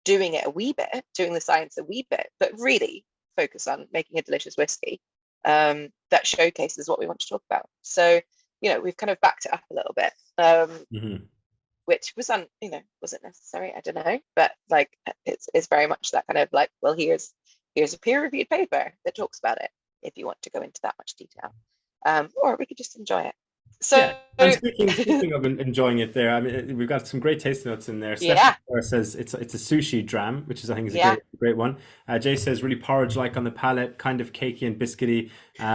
doing it a wee bit, doing the science a wee bit, but really focus on making a delicious whiskey that showcases what we want to talk about. So we've kind of backed it up a little bit, which was wasn't necessary, I don't know, but like it's very much that kind of like, well, here's a peer-reviewed paper that talks about it, if you want to go into that much detail, or we could just enjoy it. So yeah. And speaking of enjoying it there, I mean, we've got some great taste notes in there. Yeah. Stephanie says it's a sushi dram, which I think is a great one. Jay says really porridge-like on the palate, kind of cakey and biscuity,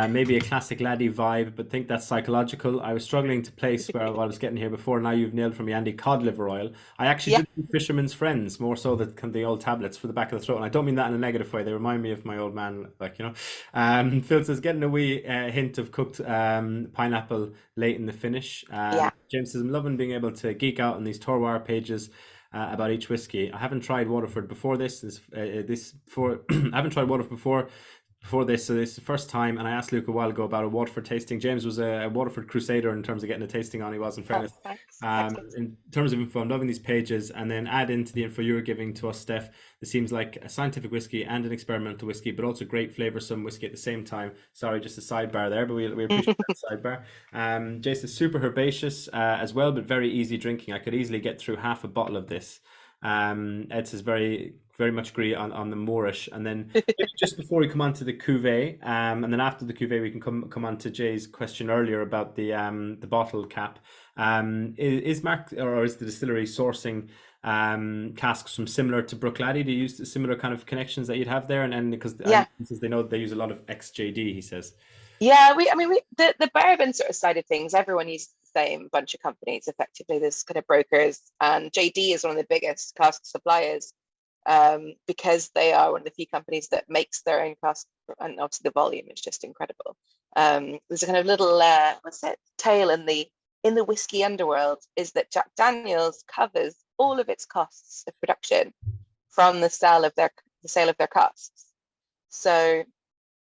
maybe a classic laddie vibe, but think that's psychological. I was struggling to place where I was getting here before. Now you've nailed for me, Andy, cod liver oil. I actually did do Fisherman's Friends, more so the old tablets for the back of the throat, and I don't mean that in a negative way. They remind me of my old man, Phil says getting a wee hint of cooked pineapple late in the finish. James says, I'm loving being able to geek out on these terroir pages about each whiskey. I haven't tried Waterford before this. I haven't tried Waterford before. before this, so this is the first time, and I asked Luke a while ago about a Waterford tasting. James was a Waterford crusader in terms of getting a tasting on. He was, in Oh, fairness. thanks. Excellent. In terms of info, I'm loving these pages, and then add into the info you're giving to us, Steph. It seems like a scientific whiskey and an experimental whiskey, but also great flavour, some whiskey at the same time. Sorry, just a sidebar there, but we appreciate that sidebar. Jason, super herbaceous as well, but very easy drinking. I could easily get through half a bottle of this. Ed says very much agree on the Moorish. And then maybe just before we come on to the cuvee, and then after the cuvee, we can come on to Jay's question earlier about the bottle cap. Is Mark, or is the distillery sourcing casks from similar to Bruichladdich? Do you use the similar kind of connections that you'd have there? And because Yeah. they know they use a lot of XJD, he says. Yeah, the bourbon sort of side of things, everyone uses the same bunch of companies effectively. There's kind of brokers, and JD is one of the biggest cask suppliers, because they are one of the few companies that makes their own cask, and obviously the volume is just incredible. There's a kind of little tale in the whiskey underworld, is that Jack Daniel's covers all of its costs of production from the sale of their casks. So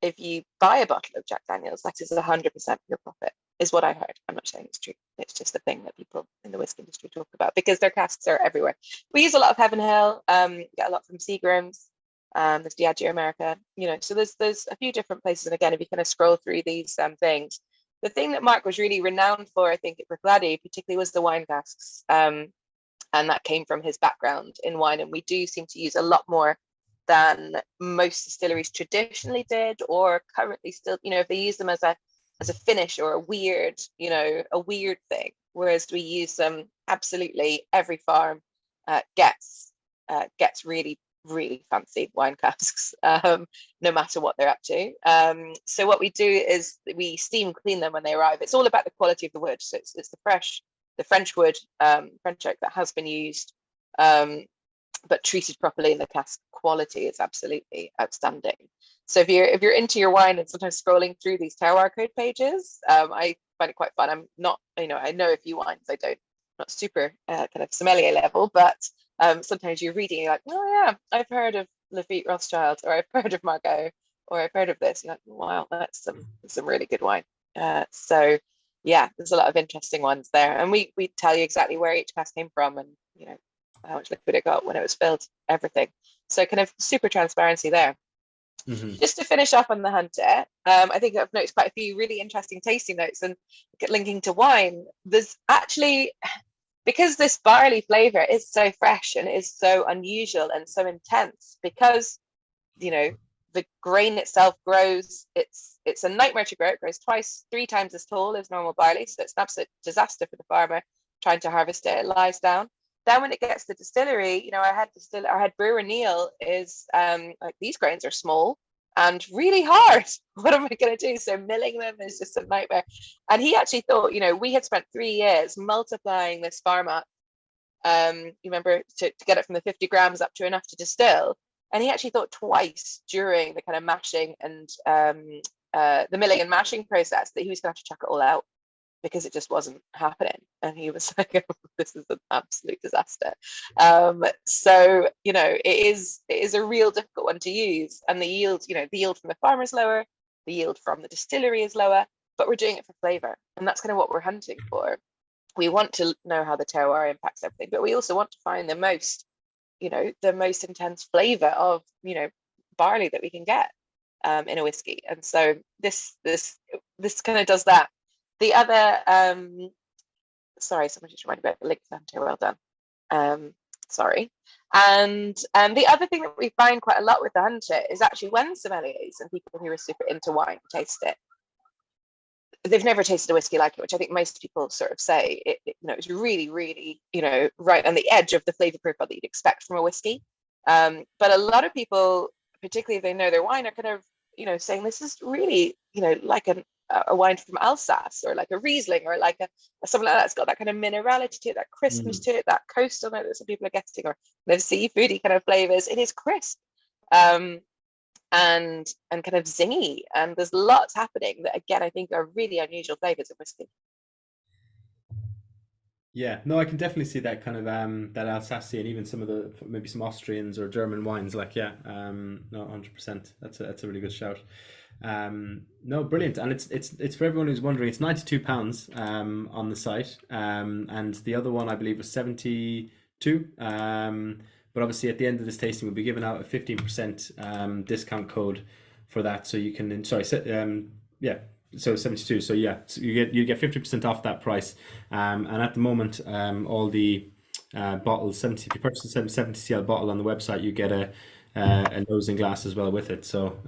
if you buy a bottle of Jack Daniel's, that is 100% your profit, is what I heard. I'm not saying it's true. It's just a thing that people in the whiskey industry talk about, because their casks are everywhere. We use a lot of Heaven Hill, get a lot from Seagram's, there's Diageo America, so there's a few different places. And again, if you kind of scroll through these things, the thing that Mark was really renowned for, I think, at Bruichladdich particularly, was the wine casks. And that came from his background in wine. And we do seem to use a lot more than most distilleries traditionally did, or currently still, if they use them as a finish or a weird thing, whereas we use them absolutely every farm gets really, really fancy wine casks, no matter what they're up to. So what we do is we steam clean them when they arrive. It's all about the quality of the wood. So it's the French wood, French oak that has been used, but treated properly, and the cask quality is absolutely outstanding. So if you're into your wine and sometimes scrolling through these terroir code pages, I find it quite fun. I'm not, I know a few wines. Not super kind of sommelier level, but sometimes you're reading, you're like, oh yeah, I've heard of Lafite Rothschild, or I've heard of Margaux, or I've heard of this. You're like, wow, that's some really good wine. So yeah, there's a lot of interesting ones there, and we tell you exactly where each cask came from, and how much liquid it got when it was filled, everything. So kind of super transparency there. Mm-hmm. Just to finish up on the Hunter, I think I've noticed quite a few really interesting tasting notes, and linking to wine. There's actually, because this barley flavor is so fresh and is so unusual and so intense, because the grain itself grows, it's a nightmare to grow. It grows 3 times as tall as normal barley, so it's an absolute disaster for the farmer trying to harvest it. It lies down. Then when it gets to distillery, our head brewer Neil is like, these grains are small and really hard. What am I going to do? So milling them is just a nightmare. And he actually thought, we had spent 3 years multiplying this farm up, you remember, to get it from the 50 grams up to enough to distill. And he actually thought twice during the kind of mashing and the milling and mashing process that he was going to have to chuck it all out, because it just wasn't happening. And he was like, oh, this is an absolute disaster. So it is a real difficult one to use, and the yield from the farmer is lower, the yield from the distillery is lower, but we're doing it for flavor, and that's kind of what we're hunting for. We want to know how the terroir impacts everything, but we also want to find the most intense flavor of barley that we can get in a whiskey. And so this kind of does that. The other, sorry, someone just reminded me about the link to Hunter. Well done. Sorry. And the other thing that we find quite a lot with the Hunter is actually when sommeliers and people who are super into wine taste it, they've never tasted a whiskey like it, which I think most people sort of say it's really, really, right on the edge of the flavor profile that you'd expect from a whiskey. But a lot of people, particularly if they know their wine, are kind of, saying this is really, like a wine from Alsace, or like a Riesling, or like something like that. It's got that kind of minerality to it, that crispness to it, that coastal note that some people are getting, or those seafoody kind of flavors. It is crisp, and kind of zingy, and there's lots happening that, again, I think are really unusual flavors of whiskey. Yeah, no, I can definitely see that kind of that Alsace and even some of the maybe some Austrians or German wines. Like, yeah, no, 100%. That's a really good shout. No, brilliant, and it's for everyone who's wondering. It's £92 on the site, and the other one I believe was 72. But obviously at the end of this tasting, we'll be giving out a 15% discount code for that, so you can yeah. So 72. So yeah, so you get 50% off that price. And at the moment, all the bottles, 70, if you purchase a 70 cl bottle on the website, you get a nosing glass as well with it. So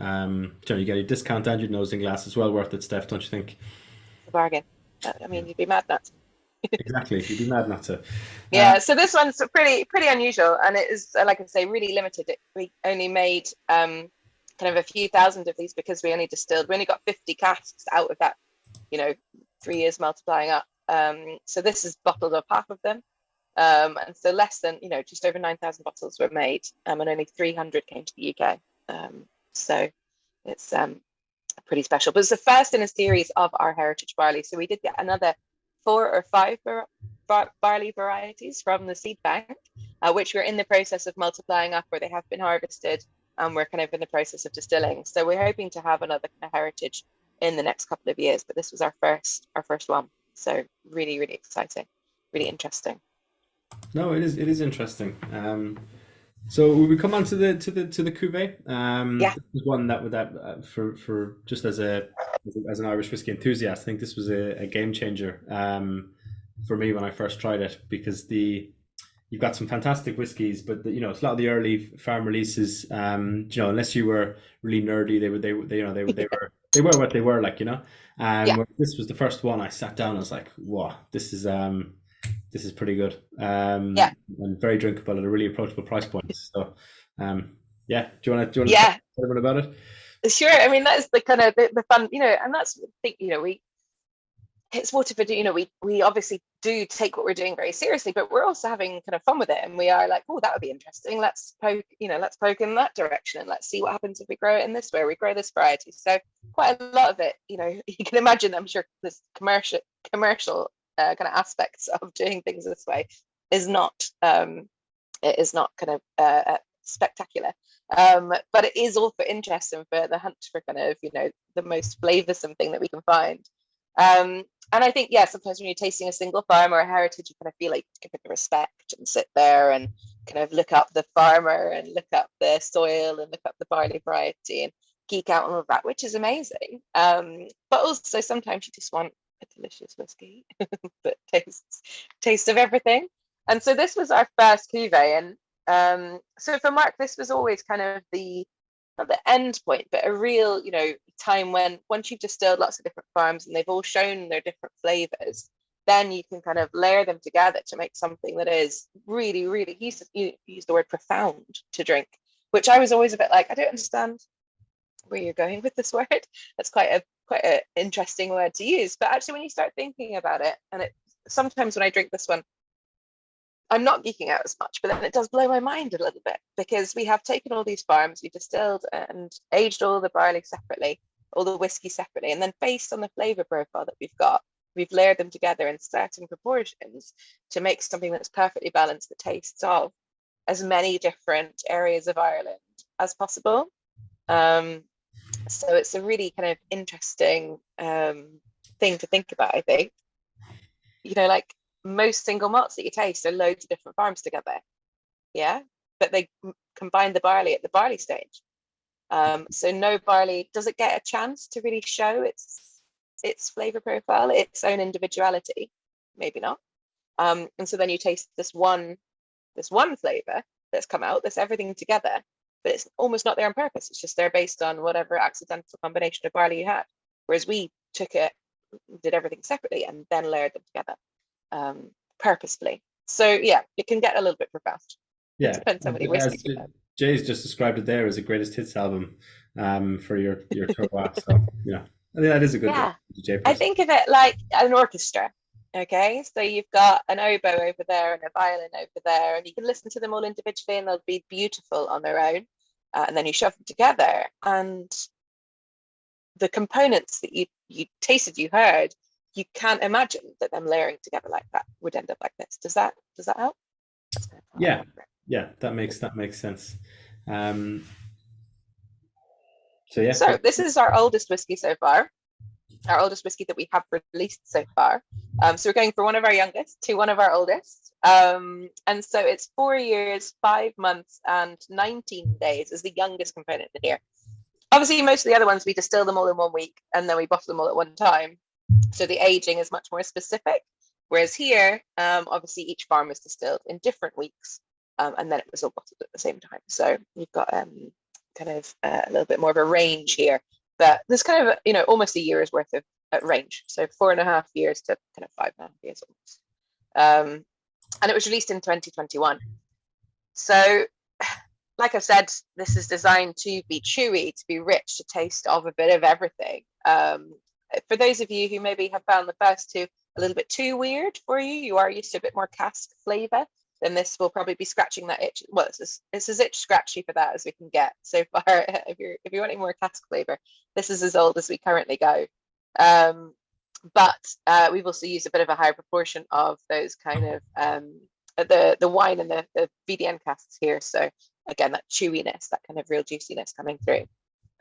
you get a discount and your nosing glass as well. Worth it, Steph, don't you think? It's a bargain. I Yeah, mean, you'd be mad not to. exactly. You'd be mad not to. Uh, Yeah, so this one's pretty unusual, and it is like I say, really limited. We only made kind of a few thousand of these because we only got 50 casks out of that, 3 years multiplying up. So this is bottled up half of them, and so less than just over 9,000 bottles were made, and only 300 came to the UK. So it's pretty special, but it's the first in a series of our heritage barley. So we did get another 4 or 5 barley varieties from the seed bank, which we're in the process of multiplying up, where they have been harvested, and we're kind of in the process of distilling. So we're hoping to have another kind of heritage in the next couple of years, but this was our first one. So really, really exciting, really interesting. no, it is interesting. So we come on to the cuvee. Yeah, This is one that for just as an Irish whiskey enthusiast, I think this was a game changer for me when I first tried it, because you've got some fantastic whiskies, but it's a lot of the early farm releases. Unless you were really nerdy, they were what they were, like. yeah, Where this was the first one I sat down. I was like, wow, this is pretty good, yeah, and very drinkable at a really approachable price point. So, yeah, do you want to tell yeah. everyone about it? Sure. I mean, that's the kind of the fun, and that's the thing, we it's Waterford, we obviously do take what we're doing very seriously, but we're also having kind of fun with it, and we are like, oh, that would be interesting. Let's poke in that direction, and let's see what happens if we grow it in this way. We grow this variety. So quite a lot of it, you can imagine. I'm sure this commercial kind of aspects of doing things this way is not it is not kind of spectacular, but it is all for interest and for the hunt for kind of the most flavoursome thing that we can find. And I think, yeah, sometimes when you're tasting a single farm or a heritage, you kind of feel like you give it the respect and sit there and kind of look up the farmer and look up the soil and look up the barley variety and geek out on all of that, which is amazing. But also sometimes you just want a delicious whiskey that tastes of everything. And so this was our first cuvee, and so for Mark, this was always kind of the not the end point, but a real, time when once you've distilled lots of different farms and they've all shown their different flavors, then you can kind of layer them together to make something that is really, really, you use the word profound to drink, which I was always a bit like, I don't understand where you're going with this word. That's quite a interesting word to use. But actually, when you start thinking about it, and sometimes when I drink this one, I'm not geeking out as much, but then it does blow my mind a little bit, because we have taken all these farms, we distilled and aged all the barley separately, all the whiskey separately, and then based on the flavor profile that we've got, we've layered them together in certain proportions to make something that's perfectly balanced, that tastes of as many different areas of Ireland as possible. So it's a really kind of interesting thing to think about, I think. Like most single malts that you taste are loads of different farms together, yeah, but they combine the barley at the barley stage. So no barley, does it get a chance to really show its flavor profile, its own individuality? Maybe not. And so then you taste this one flavor that's come out, that's everything together, but it's almost not there on purpose. It's just there based on whatever accidental combination of barley you had. Whereas we took it, did everything separately, and then layered them together purposefully. So yeah, it can get a little bit profound. It Yeah, depends how many as whiskeys you've had. Jay's just described it there as a greatest hits album for your terroir. So I think that is a good Yeah, Jay I person. think of it like an orchestra. Okay, so you've got an oboe over there and a violin over there, and you can listen to them all individually, and they'll be beautiful on their own. And then you shove them together, and the components that you tasted, you heard, you can't imagine that them layering together like that would end up like this. Does that help? That's kind of Yeah, yeah, that makes sense. Um, so yeah, So this is our oldest whiskey so far, our oldest whiskey that we have released so far. So we're going from one of our youngest to one of our oldest. And so it's 4 years, 5 months, and 19 days is the youngest component in here. Obviously, most of the other ones, we distill them all in 1 week and then we bottle them all at one time. So the aging is much more specific. Whereas here, obviously, each farm was distilled in different weeks, and then it was all bottled at the same time. So you've got kind of a little bit more of a range here. But there's kind of, almost a year's worth of range. So 4.5 years to kind of 5.5 years almost. And it was released in 2021. So, like I said, this is designed to be chewy, to be rich, to taste of a bit of everything. For those of you who maybe have found the first two a little bit too weird for you, you are used to a bit more cask flavour, then this will probably be scratching that itch. Well, it's as itch scratchy for that as we can get so far. If you're wanting more cask flavour, this is as old as we currently go. But we've also used a bit of a higher proportion of those kind of the wine and the VDN casks here. So again, that chewiness, that kind of real juiciness coming through.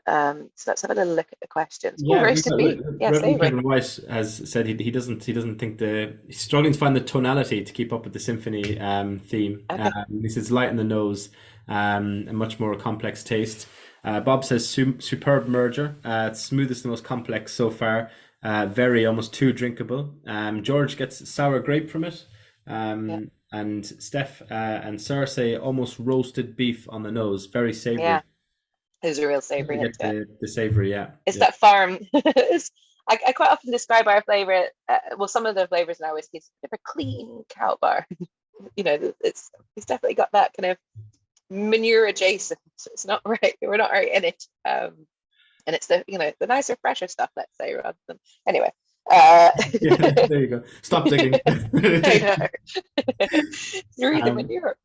So let's have a little look at the questions. yeah, roasted beef. Yeah, Reverend savory. Kevin White has said he doesn't think he's struggling to find the tonality to keep up with the symphony theme. Okay. He says light in the nose, a much more complex taste. Bob says superb merger, smoothest and most complex so far. Very almost too drinkable. George gets sour grape from it. Yeah. And Steph and Sarah say almost roasted beef on the nose, very savory. Yeah. There's a real savory Get hint to it. the savory, yeah. It's Yeah. that farm. I quite often describe our flavour, well, some of the flavours in our whiskey is a clean cow bar. It's definitely got that kind of manure adjacent. It's not right. We're not right in it. And it's the nicer, fresher stuff, let's say, rather than anyway. Yeah, there you go. Stop digging. I know. Through the manure.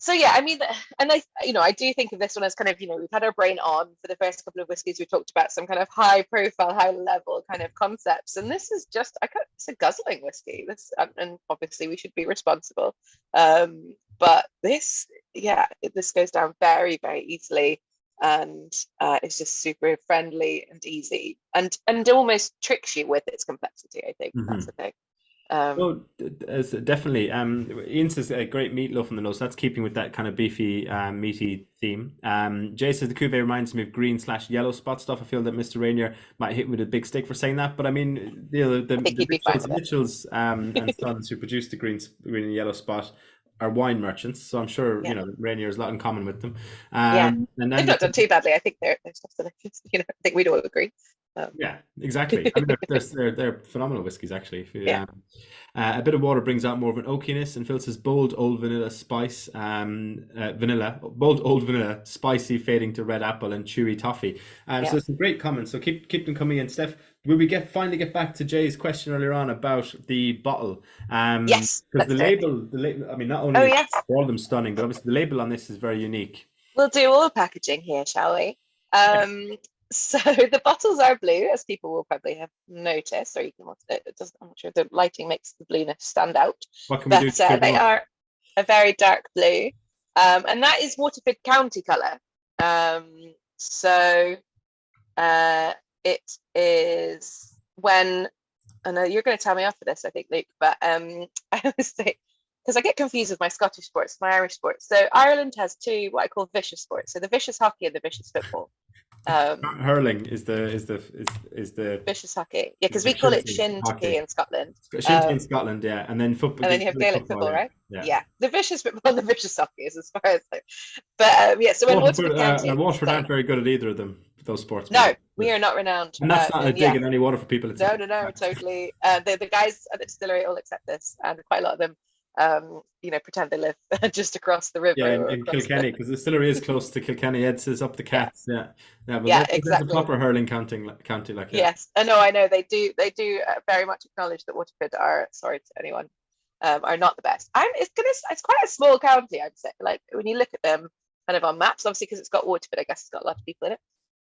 So yeah, I mean, and I do think of this one as kind of, we've had our brain on for the first couple of whiskies. We talked about some kind of high profile, high level kind of concepts, and this is just it's a guzzling whiskey. This, and obviously we should be responsible, but this goes down very, very easily, and it's just super friendly and easy, and almost tricks you with its complexity. I think that's the thing. Well, definitely. Ian says a great meatloaf on the nose. That's keeping with that kind of beefy, meaty theme. Jay says the cuvee reminds me of green/yellow spot stuff. I feel that Mr. Rainier might hit with a big stick for saying that, but I mean, the Mitchells and Sons who produced the green and yellow spot are wine merchants, so I'm sure Rainier has a lot in common with them. And then they've not done too badly. I think their stuff's delicious. I think we'd all agree. Yeah, exactly. I mean, they're phenomenal whiskies, actually. A bit of water brings out more of an oakiness, and Phil says bold old vanilla spice, bold old vanilla, spicy, fading to red apple and chewy toffee. So some great comments. So keep them coming in. Steph, will we finally get back to Jay's question earlier on about the bottle? Yes, because the label. I mean, not only are all of them stunning, but obviously the label on this is very unique. We'll do all the packaging here, shall we? So the bottles are blue, as people will probably have noticed, or you can. I'm not sure the lighting makes the blueness stand out. What can we do? They are a very dark blue, and that is Waterford County colour. So it is when. I know you're going to tell me off for this, I think, Luke, but I always say, because I get confused with my Scottish sports, my Irish sports. So Ireland has two what I call vicious sports. So the vicious hockey and the vicious football. Hurling is the vicious hockey, because we call it shinty in Scotland. Shinty in Scotland, yeah, and then football. And then you have Gaelic football, right? Yeah. The vicious football and the vicious hockey is as far as. But so when Waterford County, Waterford aren't very good at either of them. Those sports. No, we are not renowned. And that's not a dig in any Waterford people. No, totally. The guys at the distillery all accept this, and quite a lot of them. Pretend they live just across the river. Yeah, in Kilkenny, because the distillery is close to Kilkenny. Ed says up the Cats. Yeah, exactly. The proper hurling county like that. Yes, I know. They do very much acknowledge that Waterford are, sorry to anyone, are not the best. It's quite a small county, I'd say. Like when you look at them kind of on maps, obviously because it's got Waterford, I guess it's got a lot of people in it.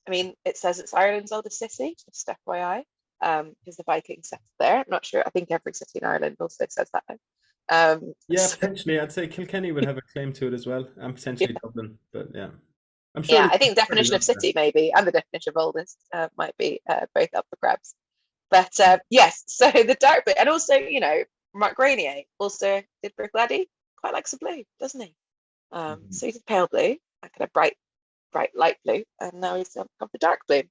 I mean, it says it's Ireland's oldest city, just FYI, because the Vikings settled there. I'm not sure. I think every city in Ireland also says that. Yeah, So, potentially. I'd say Kilkenny would have a claim to it as well, and yeah, potentially Dublin. But yeah, I'm sure yeah, there's I think fairly definition of lots there. city maybe, and the definition of oldest might be both up for grabs. But yes, so the dark blue, and also, Mark Grenier also did Bruichladdich, quite likes the blue, doesn't he? Mhm. So he did pale blue, that kind of bright light blue, and now he's got the dark blue.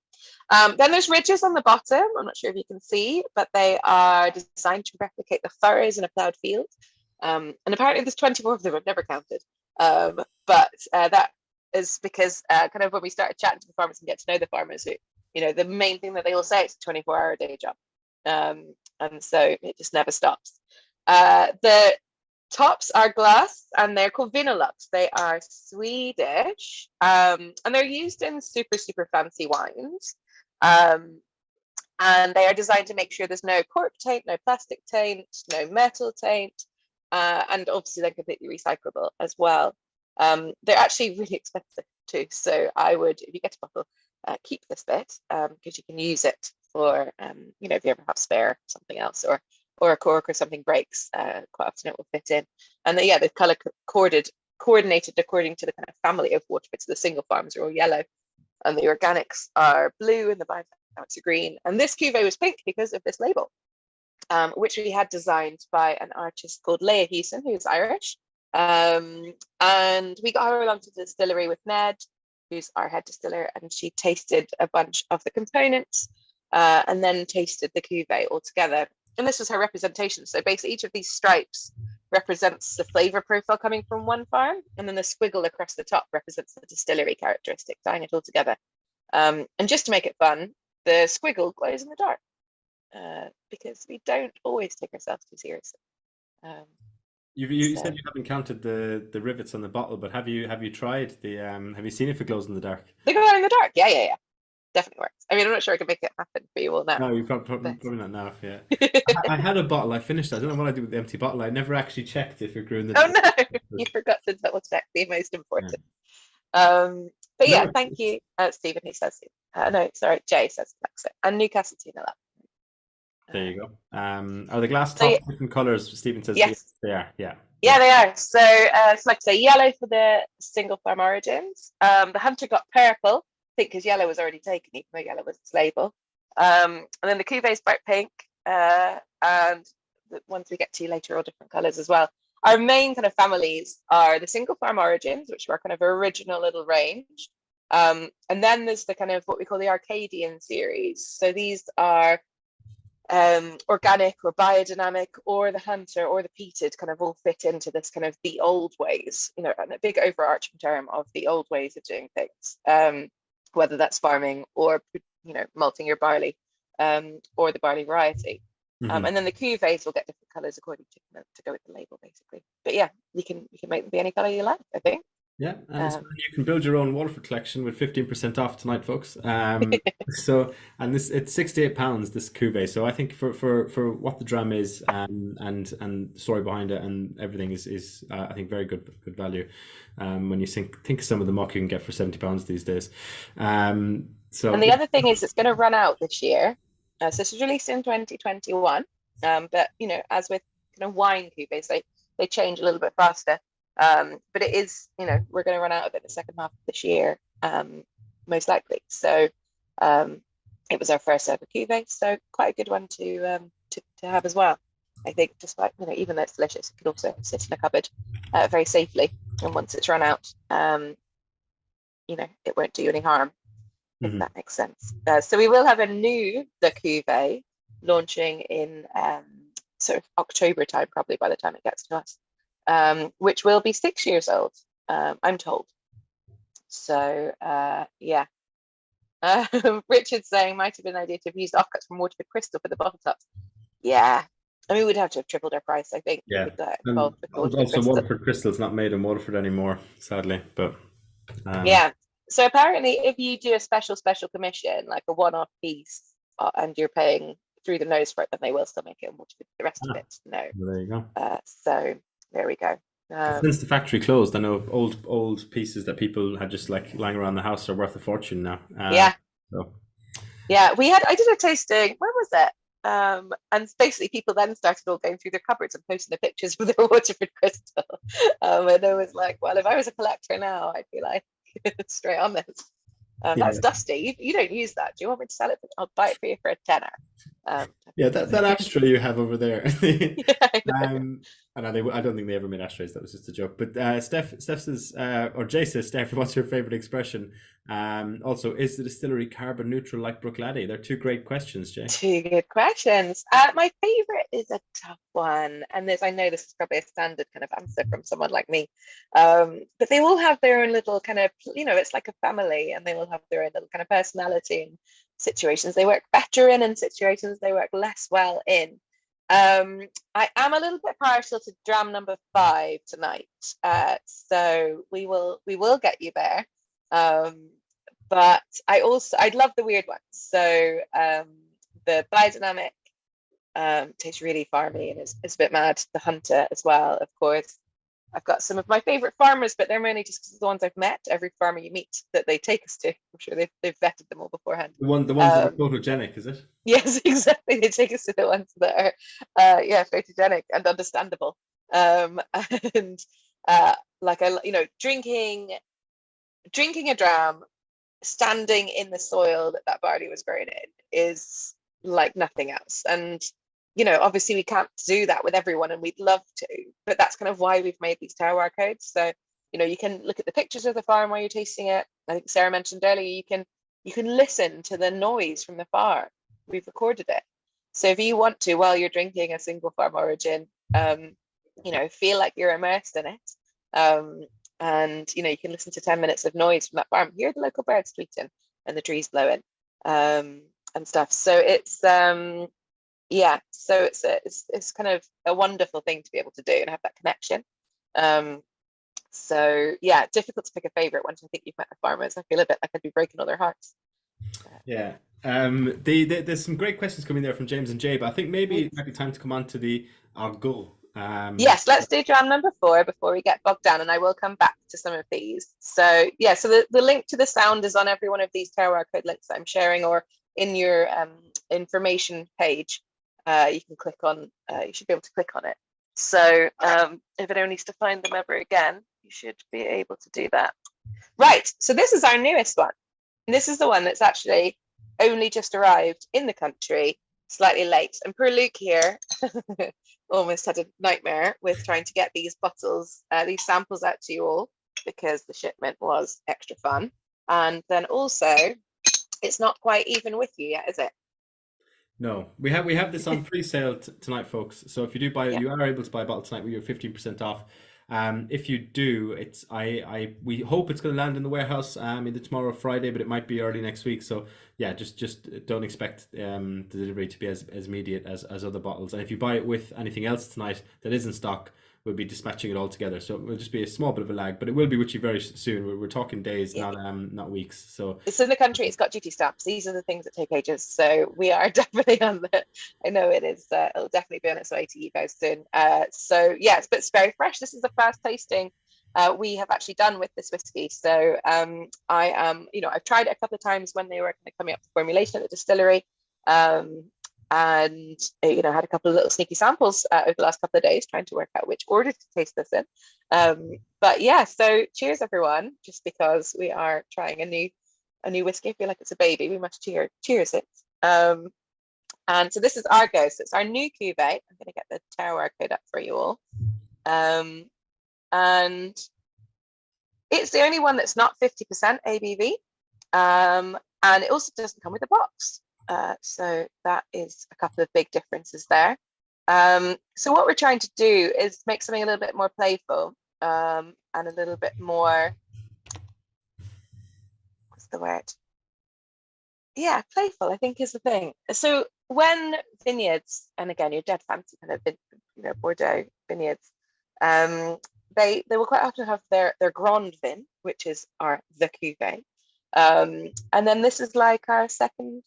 Then there's ridges on the bottom. I'm not sure if you can see, but they are designed to replicate the furrows in a ploughed field. And apparently there's 24 of them. I've never counted. But that is because kind of when we started chatting to the farmers and get to know the farmers, the main thing that they all say is a 24-hour day job. And so it just never stops. The tops are glass and they're called Vinolux. They are Swedish, and they're used in super fancy wines. And they are designed to make sure there's no cork taint, no plastic taint, no metal taint, and obviously they're completely recyclable as well. They're actually really expensive too, so I would, if you get a bottle, keep this bit because you can use it for, if you ever have spare something else, or a cork or something breaks, quite often it will fit in. And yeah, they've color coordinated according to the kind of family of Waterford. So the single farms are all yellow, and the organics are blue, and the biodynamics are green. And this cuvee was pink because of this label, which we had designed by an artist called Leah Hewson, who's Irish. And we got her along to the distillery with Ned, who's our head distiller, and she tasted a bunch of the components and then tasted the cuvee all together. And this was her representation. So basically each of these stripes represents the flavor profile coming from one farm, and then the squiggle across the top represents the distillery characteristic, tying it all together. And just to make it fun, the squiggle glows in the dark because we don't always take ourselves too seriously. You So said you haven't counted the rivets on the bottle, but have you tried the have you seen if it glows in the dark? they glow in the dark. Yeah. Definitely works. I mean, I'm not sure I can make it happen for you all now, No, you probably, but probably not now. Yeah, I had a bottle. I finished it. I don't know what I did with the empty bottle. I never actually checked if it grew in the oh dark. no, you forgot to double check the most Yeah. important. But No, yeah, thank you, Stephen. He says, no, sorry, Jay says Alexa, and Newcastle Tina Lab. there you go. Are the glass So tops different colors? Stephen says yes, yes, they are. Yeah, yeah, yeah. they are. So it's like say yellow for the single farm origins. The hunter got purple, I think because yellow was already taken, even though yellow was its label. And then the cuvee is bright pink, and the ones we get to later are all different colors as well. Our main kind of families are the single farm origins, which were kind of original little range. And then there's the kind of what we call the Arcadian series. So these are organic or biodynamic, or the hunter or the peated kind of all fit into this kind of the old ways, and a big overarching term of the old ways of doing things, whether that's farming or malting your barley, or the barley variety. Hmm. And then the cuvées will get different colors according to go with the label, basically. But yeah, you can make them be any color you like, I think. Yeah, and Um, you can build your own Waterford collection with 15% off tonight, folks. So and it's £68 this cuvee. So I think for what the dram is, and the story behind it and everything is I think very good value. When you think of some of the muck you can get for £70 these days. So and the other thing is it's going to run out this year. So this was released in 2021. But as with kind of wine cuvées, they change a little bit faster. But it is, we're going to run out of it the second half of this year, most likely. So it was our first ever cuvee, so quite a good one to have as well. I think, despite even though it's delicious, it could also sit in a cupboard very safely. And once it's run out, it won't do you any harm, if mhm. that makes sense. So we will have a new the cuvee launching in sort of October time, probably by the time it gets to us, which will be 6 years old, I'm told. So yeah. Richard's saying might have been an idea to have used offcuts from Waterford Crystal for the bottle tops. Yeah, I mean we'd have to have tripled our price, I think, if Yeah, we got and involved with Waterford also Crystal. Waterford Crystal's not made in Waterford anymore, sadly. But Yeah. So apparently, if you do a special commission, like a one-off piece, and you're paying through the nose for it, then they will still make it in Waterford. The rest of it, no. there you go. So there we go. Since the factory closed, I know old pieces that people had just like lying around the house are worth a fortune now. Yeah, So Yeah, I did a tasting, where was it? And basically people then started all going through their cupboards and posting the pictures of their Waterford crystal. And I was like, well, if I was a collector now, I'd be like, straight on this. That's yeah, dusty. You don't use that. Do you want me to sell it? I'll buy it for you for a tenner. Um, yeah, that ashtray you have over there. yeah, I know. And I don't think they ever made ashtrays. That was just a joke. But Steph says, or Jay says, Steph, what's your favorite expression? Also, is the distillery carbon neutral like Bruichladdich? They're two great questions, Jay. Two good questions. My favorite is a tough one, and I know this is probably a standard kind of answer from someone like me, but they all have their own little kind of, it's like a family, and they all have their own little kind of personality and situations they work better in, and situations they work less well in. I am a little bit partial to dram number 5 tonight, so we will get you there. But I'd love the weird ones. So the biodynamic tastes really farmy and is a bit mad. The hunter as well, of course. I've got some of my favorite farmers, but they're mainly just because of the ones I've met. Every farmer you meet that they take us to, I'm sure they've vetted them all beforehand. The ones that are photogenic, is it? Yes, exactly. They take us to the ones that are, photogenic and understandable. And like drinking a dram, standing in the soil that barley was grown in, is like nothing else. And obviously we can't do that with everyone, and we'd love to, but that's kind of why we've made these terroir codes. So you can look at the pictures of the farm while you're tasting it. I think Sarah mentioned earlier, you can listen to the noise from the farm. We've recorded it, so if you want to, while you're drinking a single farm origin, feel like you're immersed in it. And you can listen to 10 minutes of noise from that farm, hear the local birds tweeting and the trees blowing, and stuff. So it's it's kind of a wonderful thing to be able to do and have that connection. So yeah, difficult to pick a favorite once I think you've met the farmers. I feel a bit like I'd be breaking all their hearts. Yeah. There's some great questions coming there from James and Jay, but I think maybe it might be time to come on to the Argo. Yes, let's do dram number 4 before we get bogged down, and I will come back to some of these. So yeah, so the link to the sound is on every one of these terroir code links that I'm sharing, or in your information page. You can click on, you should be able to click on it. So if anyone needs to find them ever again, you should be able to do that. Right, so this is our newest one. And this is the one that's actually only just arrived in the country, slightly late. And poor Luke here almost had a nightmare with trying to get these bottles, these samples out to you all, because the shipment was extra fun. And then also, it's not quite even with you yet, is it? No, we have this on pre-sale tonight, folks. So if you do buy, Yeah. you are able to buy a bottle tonight. We are 15% off. If you do, we hope it's going to land in the warehouse either tomorrow or Friday, but it might be early next week. So yeah, just don't expect the delivery to be as immediate as other bottles. And if you buy it with anything else tonight that is in stock, we'll be dispatching it all together. So it will just be a small bit of a lag, but it will be with you very soon. We're talking days, Yeah. not weeks. So It's in the country, it's got duty stamps. These are the things that take ages. So we are definitely on the, I know it is, it'll definitely be on its way to you guys soon. So yes, but it's very fresh. This is the first tasting we have actually done with this whiskey. So I am, I've tried it a couple of times when they were kind of coming up to formulation at the distillery. And had a couple of little sneaky samples over the last couple of days, trying to work out which order to taste this in. But yeah, so cheers everyone, just because we are trying a new whiskey. I feel like it's a baby, we must cheers it. And so this is Argo, so it's our new cuvee. I'm going to get the terroir code up for you all. And it's the only one that's not 50% ABV, and it also doesn't come with a box. So that is a couple of big differences there. So what we're trying to do is make something a little bit more playful, and a little bit more, what's the word? Yeah, playful, I think, is the thing. So when vineyards, and again, your dead fancy kind of Bordeaux vineyards, they will quite often have their Grand Vin, which is the cuvee. And then this is like our second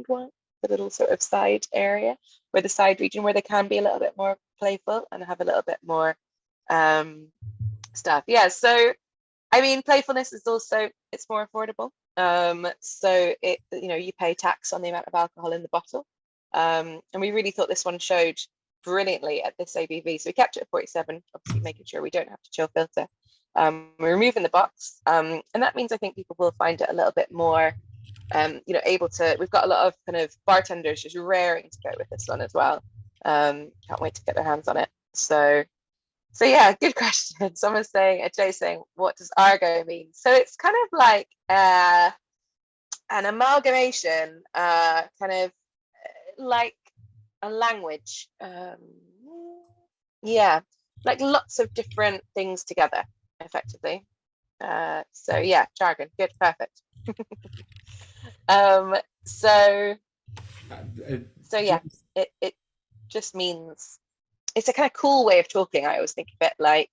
one, the little sort of side area, where the side region where they can be a little bit more playful and have a little bit more stuff. Yeah, so I mean, playfulness is also, it's more affordable. So you pay tax on the amount of alcohol in the bottle. And we really thought this one showed brilliantly at this ABV. So we kept it at 47, obviously making sure we don't have to chill filter. We're removing the box. And that means I think people will find it a little bit more, able to, we've got a lot of kind of bartenders just raring to go with this one as well. Can't wait to get their hands on it. So yeah, good question. Someone's saying, Jay's saying, what does Argo mean? So it's kind of like an amalgamation, kind of like a language. Yeah, like lots of different things together, effectively. So yeah, jargon, good, perfect. So yeah, it just means it's a kind of cool way of talking. I always think of it like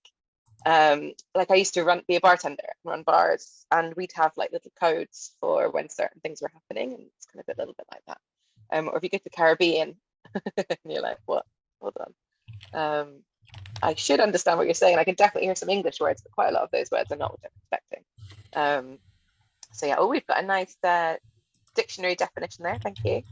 I used to be a bartender, run bars, and we'd have like little codes for when certain things were happening, and it's kind of a little bit like that. Or if you go to the Caribbean, and you're like, what? Hold on. I should understand what you're saying. I can definitely hear some English words, but quite a lot of those words are not what I'm expecting. So yeah, we've got a nice dictionary definition there. Thank you.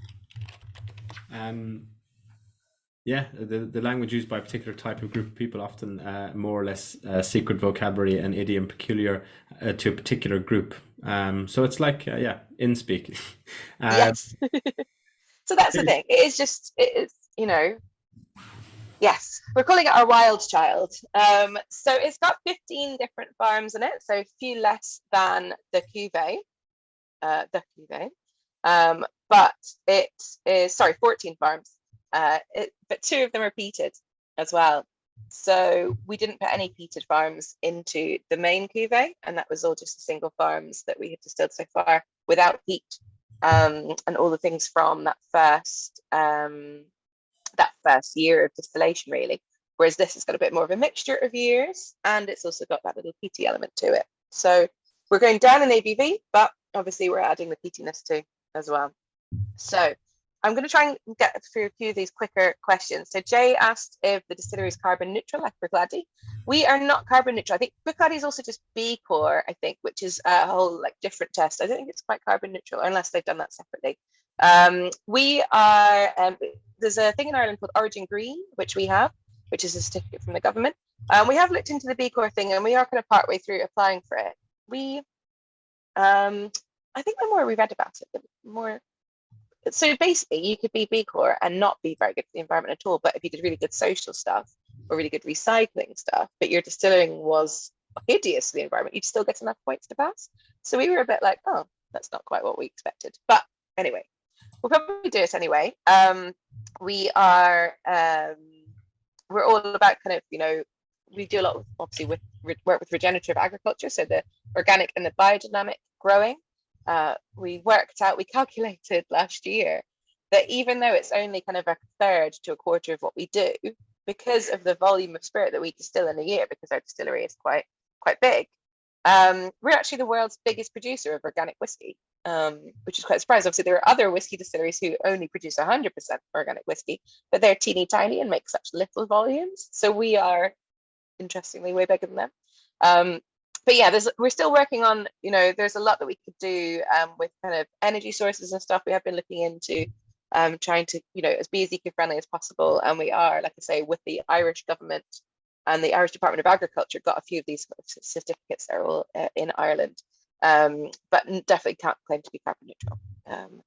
Yeah, the language used by a particular type of group of people, often more or less secret vocabulary and idiom peculiar to a particular group. So it's like, in speak. Yes. So that's the thing. It is, yes, we're calling it our wild child. So it's got 15 different farms in it, so a few less than the cuvee. But it is, 14 farms. But 2 of them are peated as well. So we didn't put any peated farms into the main cuvee, and that was all just the single farms that we have distilled so far without peat, and all the things from that first year of distillation, really. Whereas this has got a bit more of a mixture of years, and it's also got that little peaty element to it. So we're going down in ABV, but obviously we're adding the peatiness too as well. So I'm going to try and get through a few of these quicker questions. So Jay asked if the distillery is carbon neutral, like Bruichladdich. We are not carbon neutral. I think Bruichladdich is also just B Corp, I think, which is a whole like different test. I don't think it's quite carbon neutral, unless they've done that separately. We are, there's a thing in Ireland called Origin Green, which we have, which is a certificate from the government. We have looked into the B Corp thing, and we are kind of partway through applying for it. I think the more we read about it, the more. So basically, you could be B Corp and not be very good for the environment at all. But if you did really good social stuff or really good recycling stuff, but your distilling was hideous to the environment, you'd still get enough points to pass. So we were a bit like, oh, that's not quite what we expected. But anyway, we'll probably do it anyway. We are, we're all about kind of, we do a lot, obviously, work with regenerative agriculture, so the organic and the biodynamic growing. We calculated last year that even though it's only kind of a third to a quarter of what we do, because of the volume of spirit that we distill in a year, because our distillery is quite big, we're actually the world's biggest producer of organic whiskey, which is quite surprising. Obviously, there are other whiskey distilleries who only produce 100% organic whiskey, but they're teeny tiny and make such little volumes. So we are, interestingly, way bigger than them. But yeah, we're still working on, there's a lot that we could do with kind of energy sources and stuff. We have been looking into trying to, be as eco-friendly as possible. And we are, like I say, with the Irish government and the Irish Department of Agriculture, got a few of these certificates. They're all in Ireland, but definitely can't claim to be carbon neutral.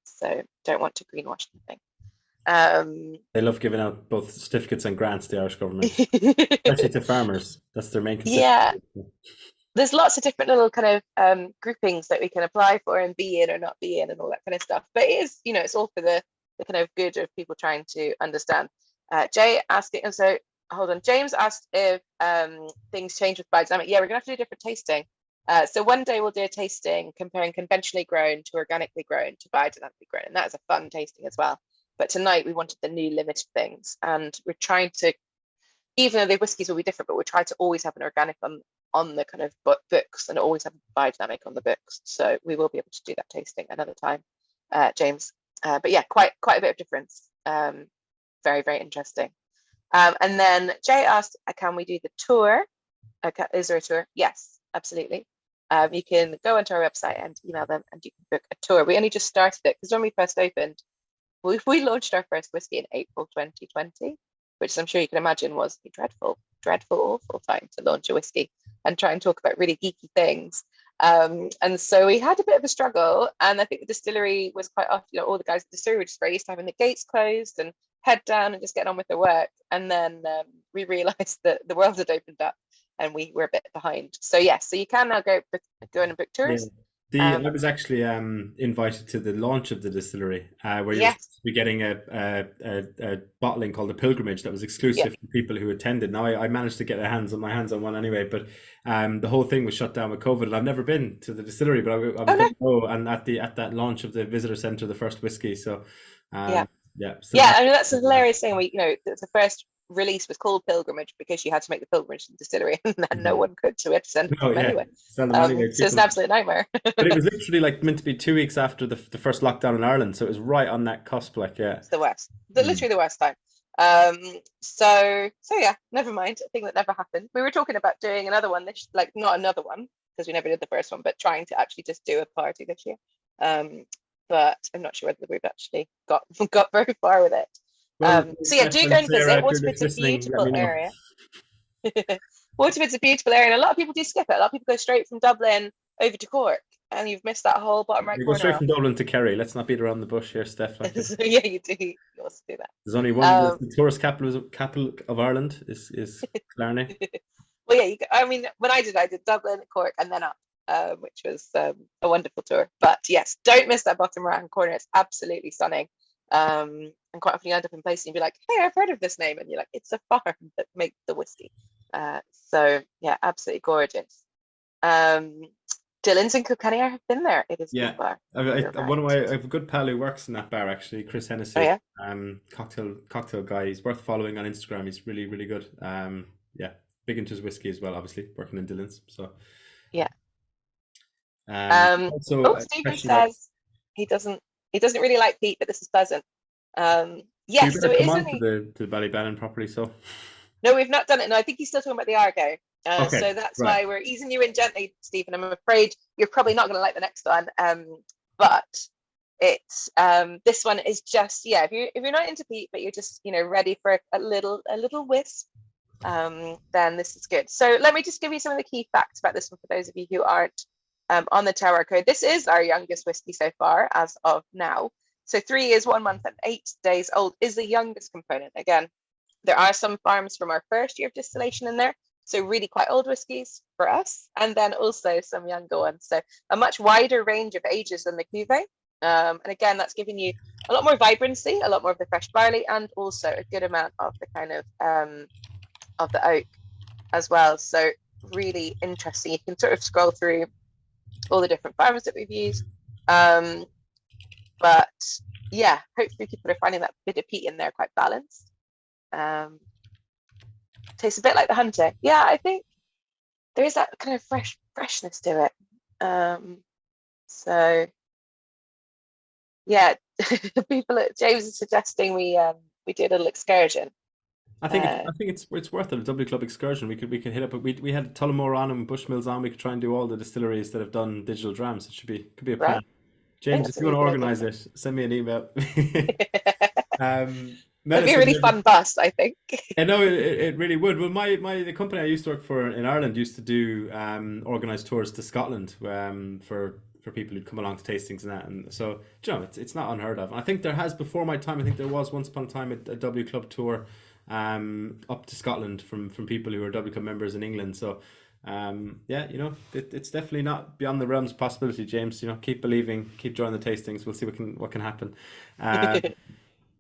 So don't want to greenwash anything. They love giving out both certificates and grants, the Irish government, especially to farmers. That's their main concern. Yeah. There's lots of different little kind of groupings that we can apply for and be in or not be in and all that kind of stuff. But it is, it's all for the kind of good of people trying to understand. Jay asked it, and so hold on. James asked if things change with biodynamic. Yeah, we're gonna have to do different tasting. So one day we'll do a tasting comparing conventionally grown to organically grown to biodynamically grown, and that is a fun tasting as well. But tonight we wanted the new limited things, and we're trying to, even though the whiskies will be different, but we're trying to always have an organic on the kind of books and always have biodynamic on the books. So we will be able to do that tasting another time, James. But yeah, quite a bit of difference. Very, very interesting. And then Jay asked, can we do the tour? Is there a tour? Yes, absolutely. You can go onto our website and email them, and you can book a tour. We only just started it because when we first opened, we launched our first whiskey in April 2020, which I'm sure you can imagine was a dreadful, awful time to launch a whiskey and try and talk about really geeky things. And so we had a bit of a struggle, and I think the distillery was quite often, all the guys at the distillery were just very used to having the gates closed and head down and just getting on with their work. And then we realized that the world had opened up and we were a bit behind. So yes, so you can now go in and book tours. I was actually invited to the launch of the distillery, where you're supposed to be getting a bottling called a pilgrimage that was exclusive to people who attended. Now I managed to get my hands on one anyway, but the whole thing was shut down with COVID, and I've never been to the distillery, but I was going to go, and at that launch of the visitor centre, the first whiskey. So I mean, that's a hilarious thing. The first release was called Pilgrimage because you had to make the pilgrimage to the distillery, and then no one could, so we had to send them anyway. So it's an absolute nightmare. But it was literally like meant to be 2 weeks after the first lockdown in Ireland, so it was right on that cusp. It's the worst, literally the worst time. So yeah, never mind. I think that never happened. We were talking about doing another one not another one because we never did the first one, but trying to actually just do a party this year. But I'm not sure whether we've actually got very far with it. So yeah, do go and visit. Waterford's a beautiful area. Waterford's a beautiful area, and a lot of people do skip it. A lot of people go straight from Dublin over to Cork, and you've missed that whole bottom right corner. You go straight from Dublin to Kerry. Let's not beat around the bush here, Steph. Yeah, you do. You also do that. There's only one. The tourist capital of Ireland is Killarney. Well, yeah. I mean, when I did Dublin, Cork, and then up, which was a wonderful tour. But yes, don't miss that bottom right corner. It's absolutely stunning. And quite often you end up in places and you'd be like, hey, I've heard of this name, and you're like, it's a farm that makes the whiskey. So yeah, absolutely gorgeous. Dylan's in Kilkenny, I have been there. It is a good bar. I have a good pal who works in that bar actually, Chris Hennessy. Oh, yeah? Cocktail guy. He's worth following on Instagram. He's really, really good. Big into his whiskey as well, obviously, working in Dylan's. So yeah. Stephen says he doesn't really like peat, but this is pleasant. Yes, so it is only to the Ballybannon properly. So no, we've not done it. No, I think he's still talking about the Argo. So that's why we're easing you in gently, Stephen. I'm afraid you're probably not going to like the next one. But it's this one is just if you're not into peat, but you're just ready for a little wisp, then this is good. So let me just give you some of the key facts about this one for those of you who aren't on the terroir code. This is our youngest whiskey so far as of now. So 3 years, 1 month, and 8 days old is the youngest component. Again, there are some farms from our first year of distillation in there, so really quite old whiskies for us, and then also some younger ones. So a much wider range of ages than the cuvee. And again, that's giving you a lot more vibrancy, a lot more of the fresh barley, and also a good amount of the kind of the oak as well. So really interesting. You can sort of scroll through all the different farms that we've used. But yeah, hopefully people are finding that bit of peat in there quite balanced. Tastes a bit like the Hunter. Yeah, I think there is that kind of freshness to it. So yeah, James is suggesting we do a little excursion. I think it's worth it. A W Club excursion. We could hit up. We had Tullamore on and Bushmills on. We could try and do all the distilleries that have done digital drams. It could be a plan. Right. James, if you want to organise it, send me an email. It'd be a really fun bus, I think. I know it really would. Well, the company I used to work for in Ireland used to do organised tours to Scotland for people who'd come along to tastings and that. And so, it's not unheard of. And I think there has before my time. I think there was once upon a time a W Club tour up to Scotland from people who are W Club members in England. So. It's definitely not beyond the realms of possibility, James. Keep believing, keep joining the tastings. We'll see what can happen.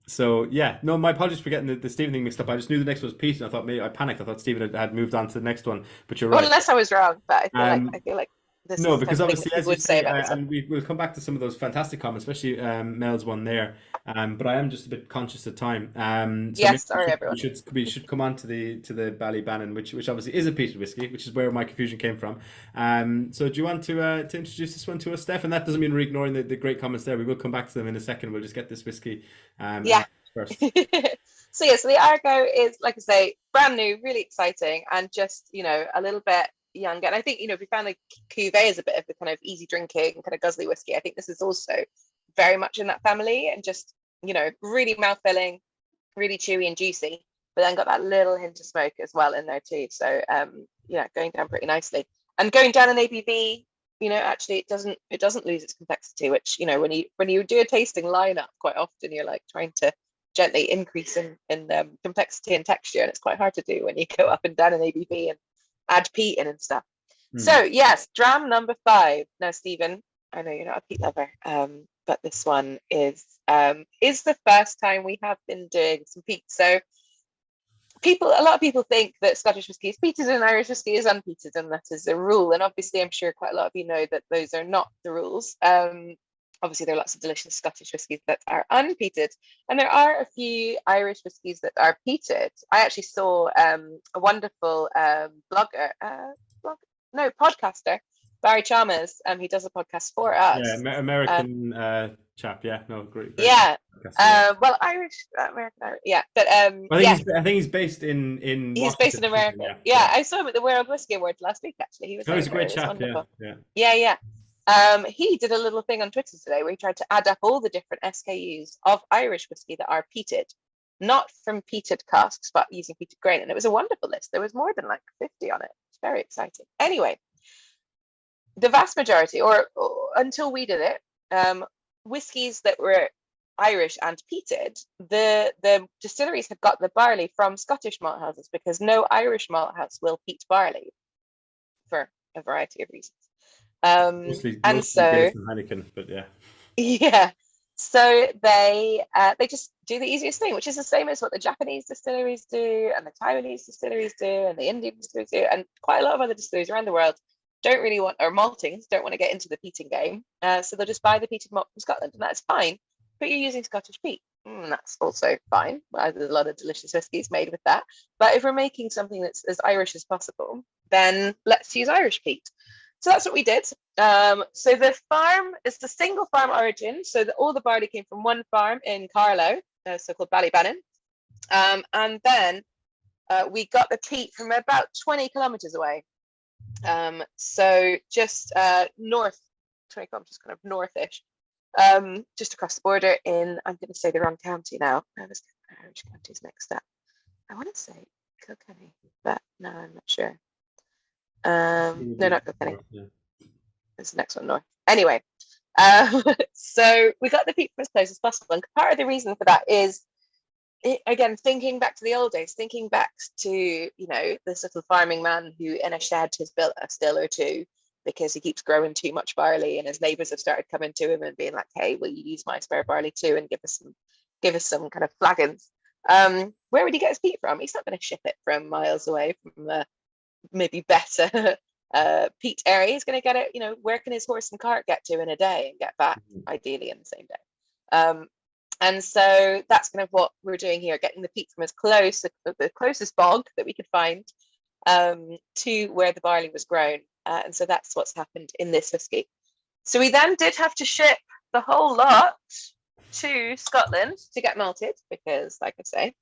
So yeah, no, my apologies for getting the Stephen thing mixed up. I just knew the next one was Pete, and I thought I panicked. I thought Stephen had moved on to the next one, but you're right. Well, unless I was wrong, but I feel like this. No, because obviously, as you say, and we'll come back to some of those fantastic comments, especially Mel's one there. But I am just a bit conscious of time. So yes, sorry everyone. We should come on to the Ballybannon, which obviously is a peated whiskey, which is where my confusion came from. So do you want to introduce this one to us, Steph? And that doesn't mean we're ignoring the great comments there. We will come back to them in a second. We'll just get this whiskey. First. So the Argo is, like I say, brand new, really exciting, and just a little bit younger. And I think, if we found a cuvee is a bit of the kind of easy drinking, kind of guzzly whiskey, I think this is also very much in that family, and just, really mouth-filling, really chewy and juicy, but then got that little hint of smoke as well in there too. So going down pretty nicely. And going down in ABV, actually it doesn't lose its complexity, which, when you do a tasting lineup, quite often you're like trying to gently increase in complexity and texture, and it's quite hard to do when you go up and down in ABV and add peat in and stuff. So yes, dram number 5. Now, Stephen, I know you're not a peat lover, but this one is the first time we have been doing some peat. So a lot of people think that Scottish whiskey is peated and Irish whiskey is unpeated, and that is a rule. And obviously, I'm sure quite a lot of you know that those are not the rules. Obviously, there are lots of delicious Scottish whiskies that are unpeated, and there are a few Irish whiskies that are peated. I actually saw a wonderful podcaster, Barry Chalmers. He does a podcast for us. Yeah, American chap. Yeah, no, great. Yeah. Well, Irish, American, yeah, but I think he's based in. He's based in America. Yeah, I saw him at the World Whiskey Awards last week. Actually, he was. He's a great chap. Yeah. He did a little thing on Twitter today where he tried to add up all the different SKUs of Irish whiskey that are peated, not from peated casks, but using peated grain, and it was a wonderful list. There was more than like 50 on it. It's very exciting. Anyway, the vast majority, or until we did it, whiskies that were Irish and peated, the distilleries had got the barley from Scottish malt houses, because no Irish malt house will peat barley for a variety of reasons. Mostly Heineken, but yeah. So they just do the easiest thing, which is the same as what the Japanese distilleries do, and the Taiwanese distilleries do, and the Indian distilleries do, and quite a lot of other distilleries around the world don't really want, or maltings don't want to get into the peating game. So they'll just buy the peated malt from Scotland, and that's fine. But you're using Scottish peat. That's also fine. Well, there's a lot of delicious whiskies made with that. But if we're making something that's as Irish as possible, then let's use Irish peat. So that's what we did. So the farm is the single farm origin. So all the barley came from one farm in Carlow, so-called Ballybannon. And then we got the peat from about 20 kilometers away. So just north, 20 kilometers, kind of northish, just across the border in, I'm going to say the wrong county now. Irish county's next up. I want to say Kilkenny, but no, I'm not sure. No, not Kilkenny. It's the next one north. Anyway, so we got the peat from as close as possible, and part of the reason for that is, again, thinking back to the old days, thinking back to this little farming man who in a shed has built a still or two because he keeps growing too much barley, and his neighbours have started coming to him and being like, "Hey, will you use my spare barley too, and give us some kind of flagons?" Where would he get his peat from? He's not going to ship it from miles away from maybe better peat area. He's going to get it, where can his horse and cart get to in a day and get back, ideally in the same day. And so that's kind of what we're doing here, getting the peat from the closest bog that we could find to where the barley was grown. And so that's what's happened in this whiskey. So we then did have to ship the whole lot to Scotland to get malted, because, like I say,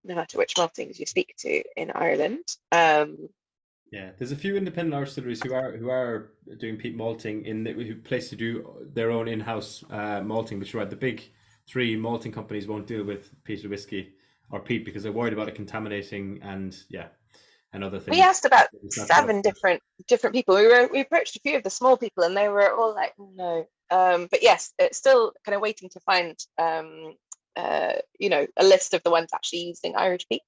no matter which maltings you speak to in Ireland, there's a few independent Irish distilleries who are doing peat malting who place to do their own in-house malting, but you're right, the big 3 malting companies won't deal with peated whiskey or peat because they're worried about it contaminating and other things. We asked about 7 different people. We approached a few of the small people, and they were all like, no. But yes, it's still kind of waiting to find a list of the ones actually using Irish peat.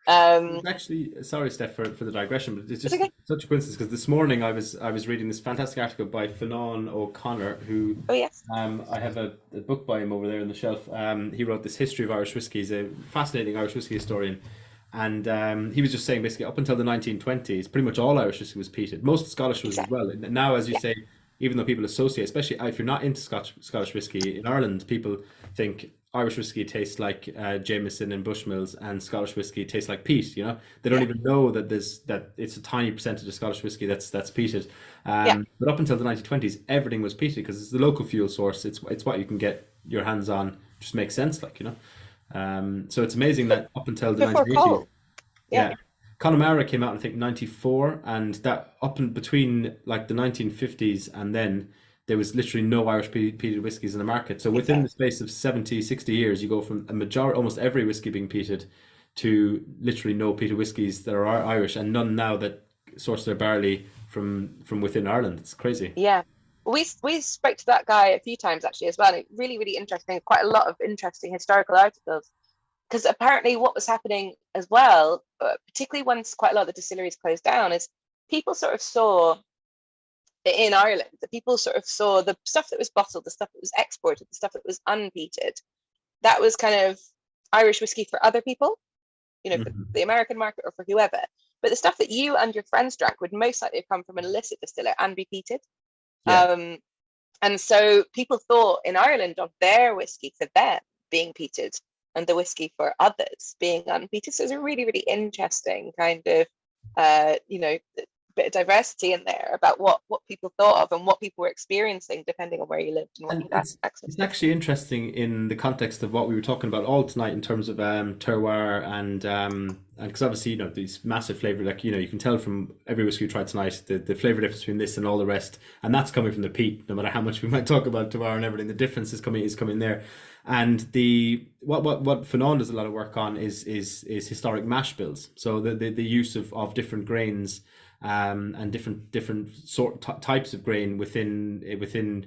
Actually, sorry, Steph, for the digression, but it's just such a coincidence, because this morning I was reading this fantastic article by Fionnán O'Connor, who I have a book by him over there on the shelf. He wrote this history of Irish whiskey. He's a fascinating Irish whiskey historian, and he was just saying basically up until the 1920s, pretty much all Irish whiskey was peated. Most Scottish was as well. Now, as you say, even though people associate, especially if you're not into Scottish whiskey in Ireland, people think Irish whiskey tastes like Jameson and Bushmills, and Scottish whiskey tastes like peat. They don't even know that it's a tiny percentage of Scottish whiskey that's peated. But up until the 1920s, everything was peated because it's the local fuel source. It's what you can get your hands on. Just makes sense, So it's amazing that up until the 1980s, Connemara came out, I think, 94, and that up in between like the 1950s and then there was literally no Irish peated whiskies in the market. So within the Exactly. space of 70, 60 years, you go from a majority, almost every whiskey being peated, to literally no peated whiskies that are Irish, and none now that source their barley from within Ireland. It's crazy. Yeah. We spoke to that guy a few times actually as well. And really, really interesting. Quite a lot of interesting historical articles. Because apparently, what was happening as well, particularly once quite a lot of the distilleries closed down, is people sort of saw in Ireland, that people sort of saw the stuff that was bottled, the stuff that was exported, the stuff that was unpeated. That was kind of Irish whiskey for other people, for Hmm. the American market or for whoever. But the stuff that you and your friends drank would most likely have come from an illicit distiller and be peated. Yeah. Um, and so people thought in Ireland of their whiskey for them being peated and the whiskey for others being unpeated. So it's a really, really interesting kind of, bit of diversity in there about what people thought of and what people were experiencing depending on where you lived and what And you had access it's to. actually interesting in the context of what we were talking about all tonight in terms of terroir and because obviously these massive flavor, like you can tell from every whiskey we tried tonight the flavor difference between this and all the rest, and that's coming from the peat. No matter how much we might talk about terroir and everything, the difference is coming there. And the what Fanon does a lot of work on is historic mash bills. So the use of different grains and different types of grain within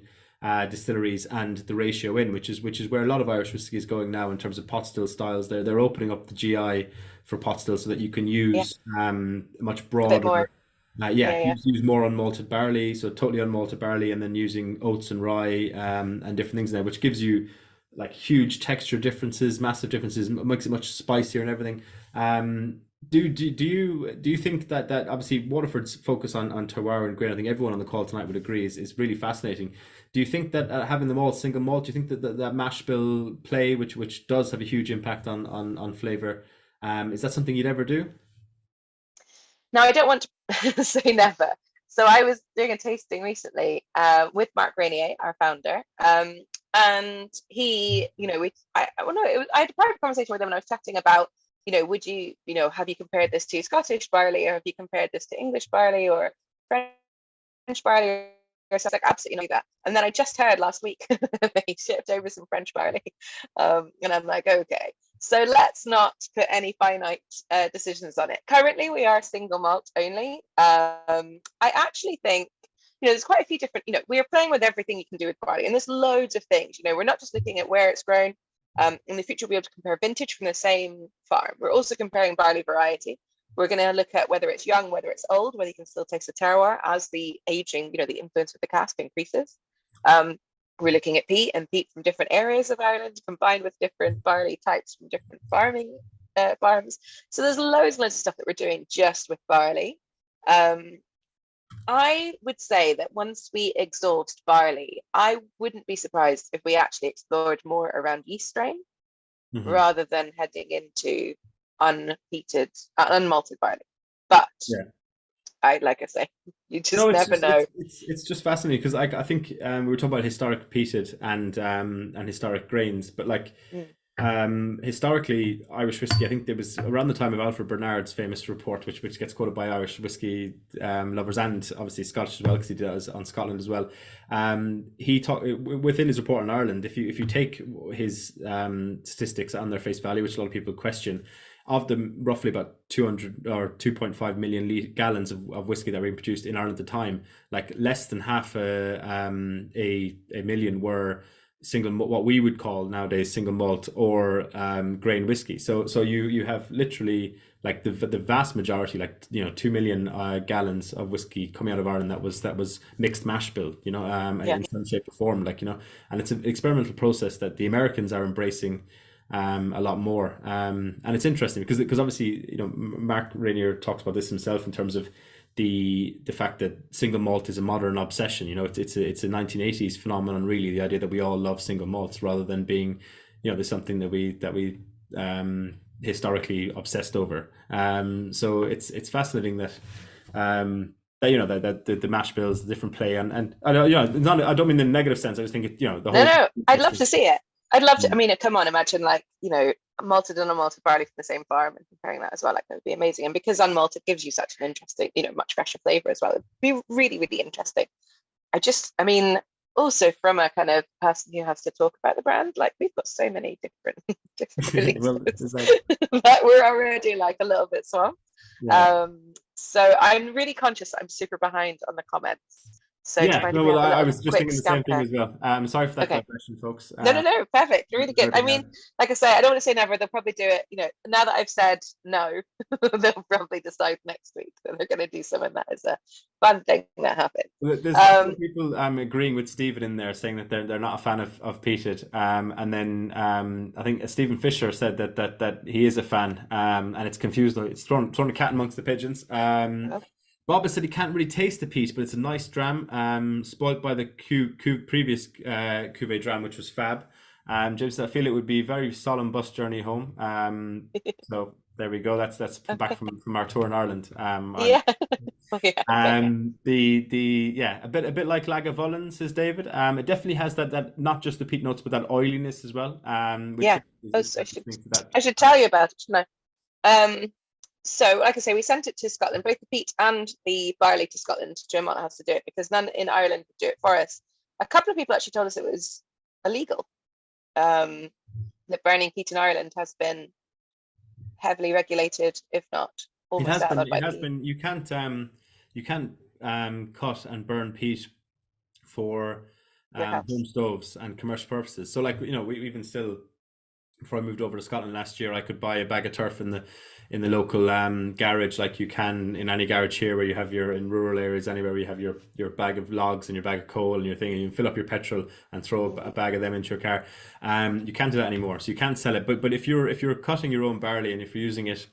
distilleries and the ratio in, which is where a lot of Irish whiskey is going now in terms of pot still styles. They're opening up the GI for pot still so that you can Yeah, use much a bit broader. more. Yeah, Yeah, yeah, use more unmalted barley, so totally unmalted barley, and then using oats and rye and different things there, which gives you like huge texture differences, massive differences, makes it much spicier and everything. Um, do you think that obviously Waterford's focus on terroir and grain, I think everyone on the call tonight would agree is really fascinating. Do you think that having them all single malt, do you think that mash bill play, which does have a huge impact on flavor, is that something you'd ever do? Now, I don't want to say never. So I was doing a tasting recently with Mark Rainier, our founder, and he, well, no, I had a private conversation with him, and I was chatting about, would you, have you compared this to Scottish barley, or have you compared this to English barley or French barley? Or so I was like, absolutely not that. And then I just heard last week they shipped over some French barley, and I'm like, okay. So let's not put any finite decisions on it. Currently, we are single malt only. I actually think, there's quite a few different, we are playing with everything you can do with barley, and there's loads of things. We're not just looking at where it's grown. In the future, we'll be able to compare vintage from the same farm. We're also comparing barley variety. We're going to look at whether it's young, whether it's old, whether you can still taste the terroir as the aging, the influence of the cask increases. We're looking at peat and peat from different areas of Ireland combined with different barley types from different farming farms. So there's loads and loads of stuff that we're doing just with barley. I would say that once we exhaust barley, I wouldn't be surprised if we actually explored more around yeast strain Hmm. rather than heading into unpeated, unmalted barley. But Yeah. like I say, you No, just never know. it's just fascinating because I think we were talking about historic peated and historic grains, but like Mm, historically Irish whiskey, I think there was around the time of Alfred Bernard's famous report, which gets quoted by Irish whiskey lovers and obviously Scottish as well, because he does on Scotland as well. He talked within his report on Ireland. If you take his statistics on their face value, which a lot of people question, of the roughly about 200 or 2.5 million gallons of whiskey that were being produced in Ireland at the time, like less than half a million were what we would call nowadays single malt or grain whiskey. So you have literally like the vast majority, like 2 million gallons of whiskey coming out of Ireland that was mixed mash bill, yeah, in some shape or form, and it's an experimental process that the Americans are embracing a lot more. And it's interesting because obviously Mark Rainier talks about this himself in terms of the fact that single malt is a modern obsession. It's a 1980s phenomenon, really. The idea that we all love single malts rather than being there's something that we historically obsessed over. So it's fascinating that that the mash bills, the different play, and I don't, not, I don't mean in a negative sense. I just think the no, whole no, I'd love interesting. to see it. I'd love to. I mean, come on, imagine like, malted and unmalted barley from the same farm and comparing that as well. Like that would be amazing. And because unmalted gives you such an interesting, much fresher flavor as well. It'd be really, really interesting. I mean, also from a kind of person who has to talk about the brand, like we've got so many different releases that we're already like a little bit swamped. Yeah. So I'm really conscious I'm super behind on the comments. So Yeah, no, well, I was just quick thinking the same thing scamper. as well. Sorry for that Okay. digression, folks. No, perfect. Really good. I mean, like I say, I don't want to say never. They'll probably do it. Now that I've said no, they'll probably decide next week that they're going to do something that is a fun thing that happens. There's a couple of people agreeing with Stephen in there, saying that they're not a fan of peated. And then I think Stephen Fisher said that he is a fan, and it's confused. It's thrown a cat amongst the pigeons. Bob has said he can't really taste the peat, but it's a nice dram, spoilt by the previous cuvee dram, which was fab. James said, I feel it would be a very solemn bus journey home. So there we go. That's back from our tour in Ireland. Yeah. A bit like Lagavulin, says David. It definitely has that not just the peat notes, but that oiliness as well. I should tell you about it, shouldn't I? So, like I say, we sent it to Scotland, both the peat and the barley to Scotland, to a malt house to do it, because none in Ireland could do it for us. A couple of people actually told us it was illegal. That burning peat in Ireland has been heavily regulated, if not almost outlawed by the... You can't cut and burn peat for home stoves and commercial purposes. So, like, we even still, before I moved over to Scotland last year, I could buy a bag of turf in the local garage, like you can in any garage here, where you have in rural areas anywhere, where you have your bag of logs and your bag of coal and your thing, and you fill up your petrol and throw a bag of them into your car. You can't do that anymore, so you can't sell it. But if you're cutting your own barley, and if you're using it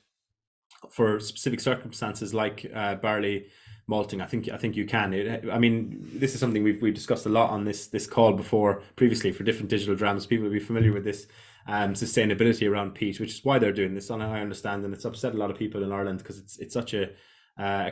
for specific circumstances like barley malting, I think you can. I mean, this is something we've discussed a lot on this call before, previously, for different digital drams. People will be familiar with this sustainability around peat, which is why they're doing this. And I understand, and it's upset a lot of people in Ireland, because it's such a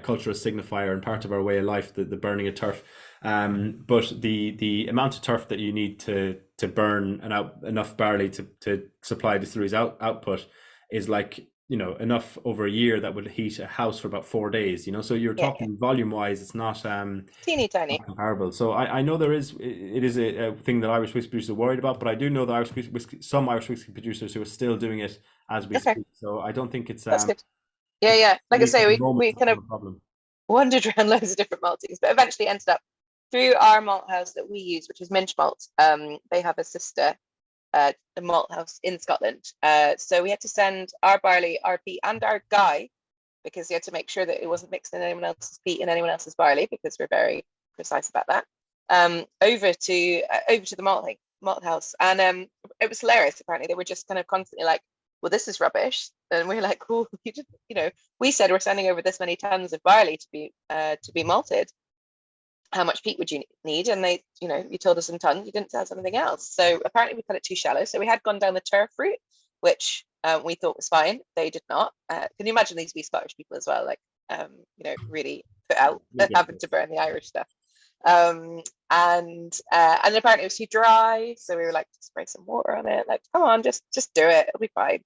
cultural signifier and part of our way of life, the burning of turf. But the amount of turf that you need to burn enough barley to supply distilleries output is like, enough over a year that would heat a house for about 4 days, so you're talking volume wise, it's not teeny tiny, not comparable. So I know it is a thing that Irish whiskey producers are worried about, but I do know that some Irish whiskey producers who are still doing it as we speak. So I don't think it's that's good. Like I say, we kind of wandered around loads of different maltings, but eventually ended up through our malt house that we use, which is Minch Malt. They have a sister the malt house in Scotland, so we had to send our barley, our peat, and our guy, because we had to make sure that it wasn't mixed in anyone else's peat and anyone else's barley, because we're very precise about that, over to the malt house. And it was hilarious. Apparently they were just kind of constantly like, well, this is rubbish, and we're like, cool, we said we're sending over this many tons of barley to be malted. How much peat would you need? And they, you told us in tons, you didn't tell us anything else. So apparently we cut it too shallow. So we had gone down the turf route, which we thought was fine. They did not. Can you imagine these wee Scottish people as well? Like, really put out having to burn the Irish stuff. And apparently it was too dry. So we were like, spray some water on it. Like, come on, just do it. It'll be fine.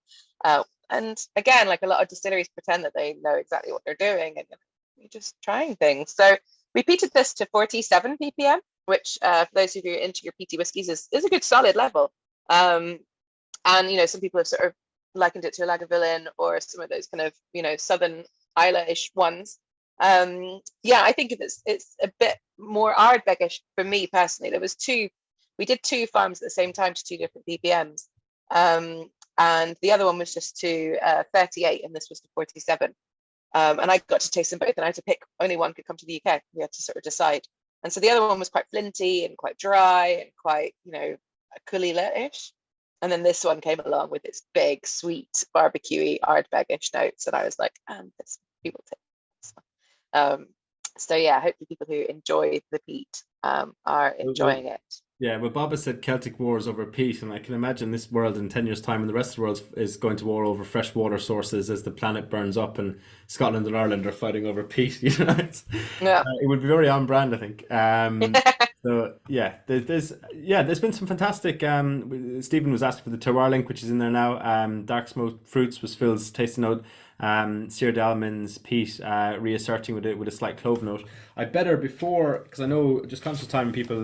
And again, like a lot of distilleries pretend that they know exactly what they're doing, and you're just trying things. So we peated this to 47 ppm, which for those of you into your peaty whiskies is a good solid level. And some people have sort of likened it to a Lagavulin or some of those kind of Southern Islay-ish ones. I think it's a bit more Ardbegish for me personally. We did two farms at the same time to two different ppms, and the other one was just to 38, and this was to 47. And I got to taste them both, and I had to pick only one could come to the UK. We had to sort of decide. And so the other one was quite flinty and quite dry and quite, Culila-ish. And then this one came along with its big, sweet, barbecuey, Ardbegish notes. And I was like, this people take this one. So yeah, hopefully people who enjoy the peat are enjoying it. Yeah, well, Bob has said Celtic wars over peat, and I can imagine this world in 10 years' time, and the rest of the world is going to war over fresh water sources as the planet burns up, and Scotland and Ireland are fighting over peat. It would be very on brand, I think. So yeah, there's been some fantastic. Stephen was asking for the terroir link, which is in there now. Dark smoked fruits was Phil's tasting note. Seared almonds, peat, reasserting with a slight clove note. I better before, because I know just conscious of time people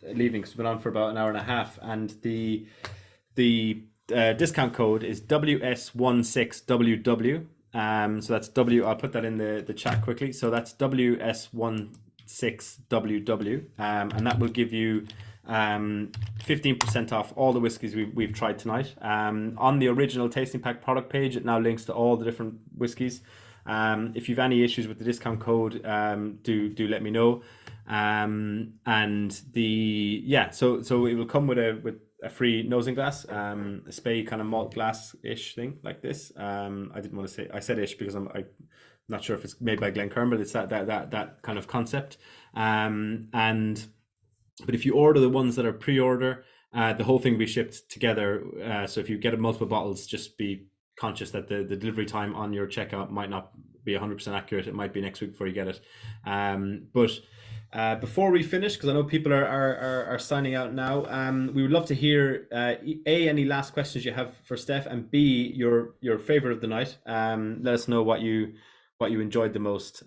leaving, because we've been on for about an hour and a half, and the discount code is WS16WW. So that's W. I'll put that in the chat quickly. So that's WS16WW, and that will give you 15% off all the whiskies we've tried tonight. On the original tasting pack product page, it now links to all the different whiskies. If you've any issues with the discount code, do let me know. And so it will come with a free nosing glass, a spey kind of malt glass ish thing like this. I didn't want to say, I said ish because I'm not sure if it's made by Glencairn, but it's that kind of concept. But if you order the ones that are pre-order, the whole thing will be shipped together. So if you get multiple bottles, just be conscious that the delivery time on your checkout might not be 100% accurate. It might be next week before you get it. But before we finish, because I know people are signing out now, we would love to hear any last questions you have for Steph, and B, your favorite of the night. Let us know what you enjoyed the most.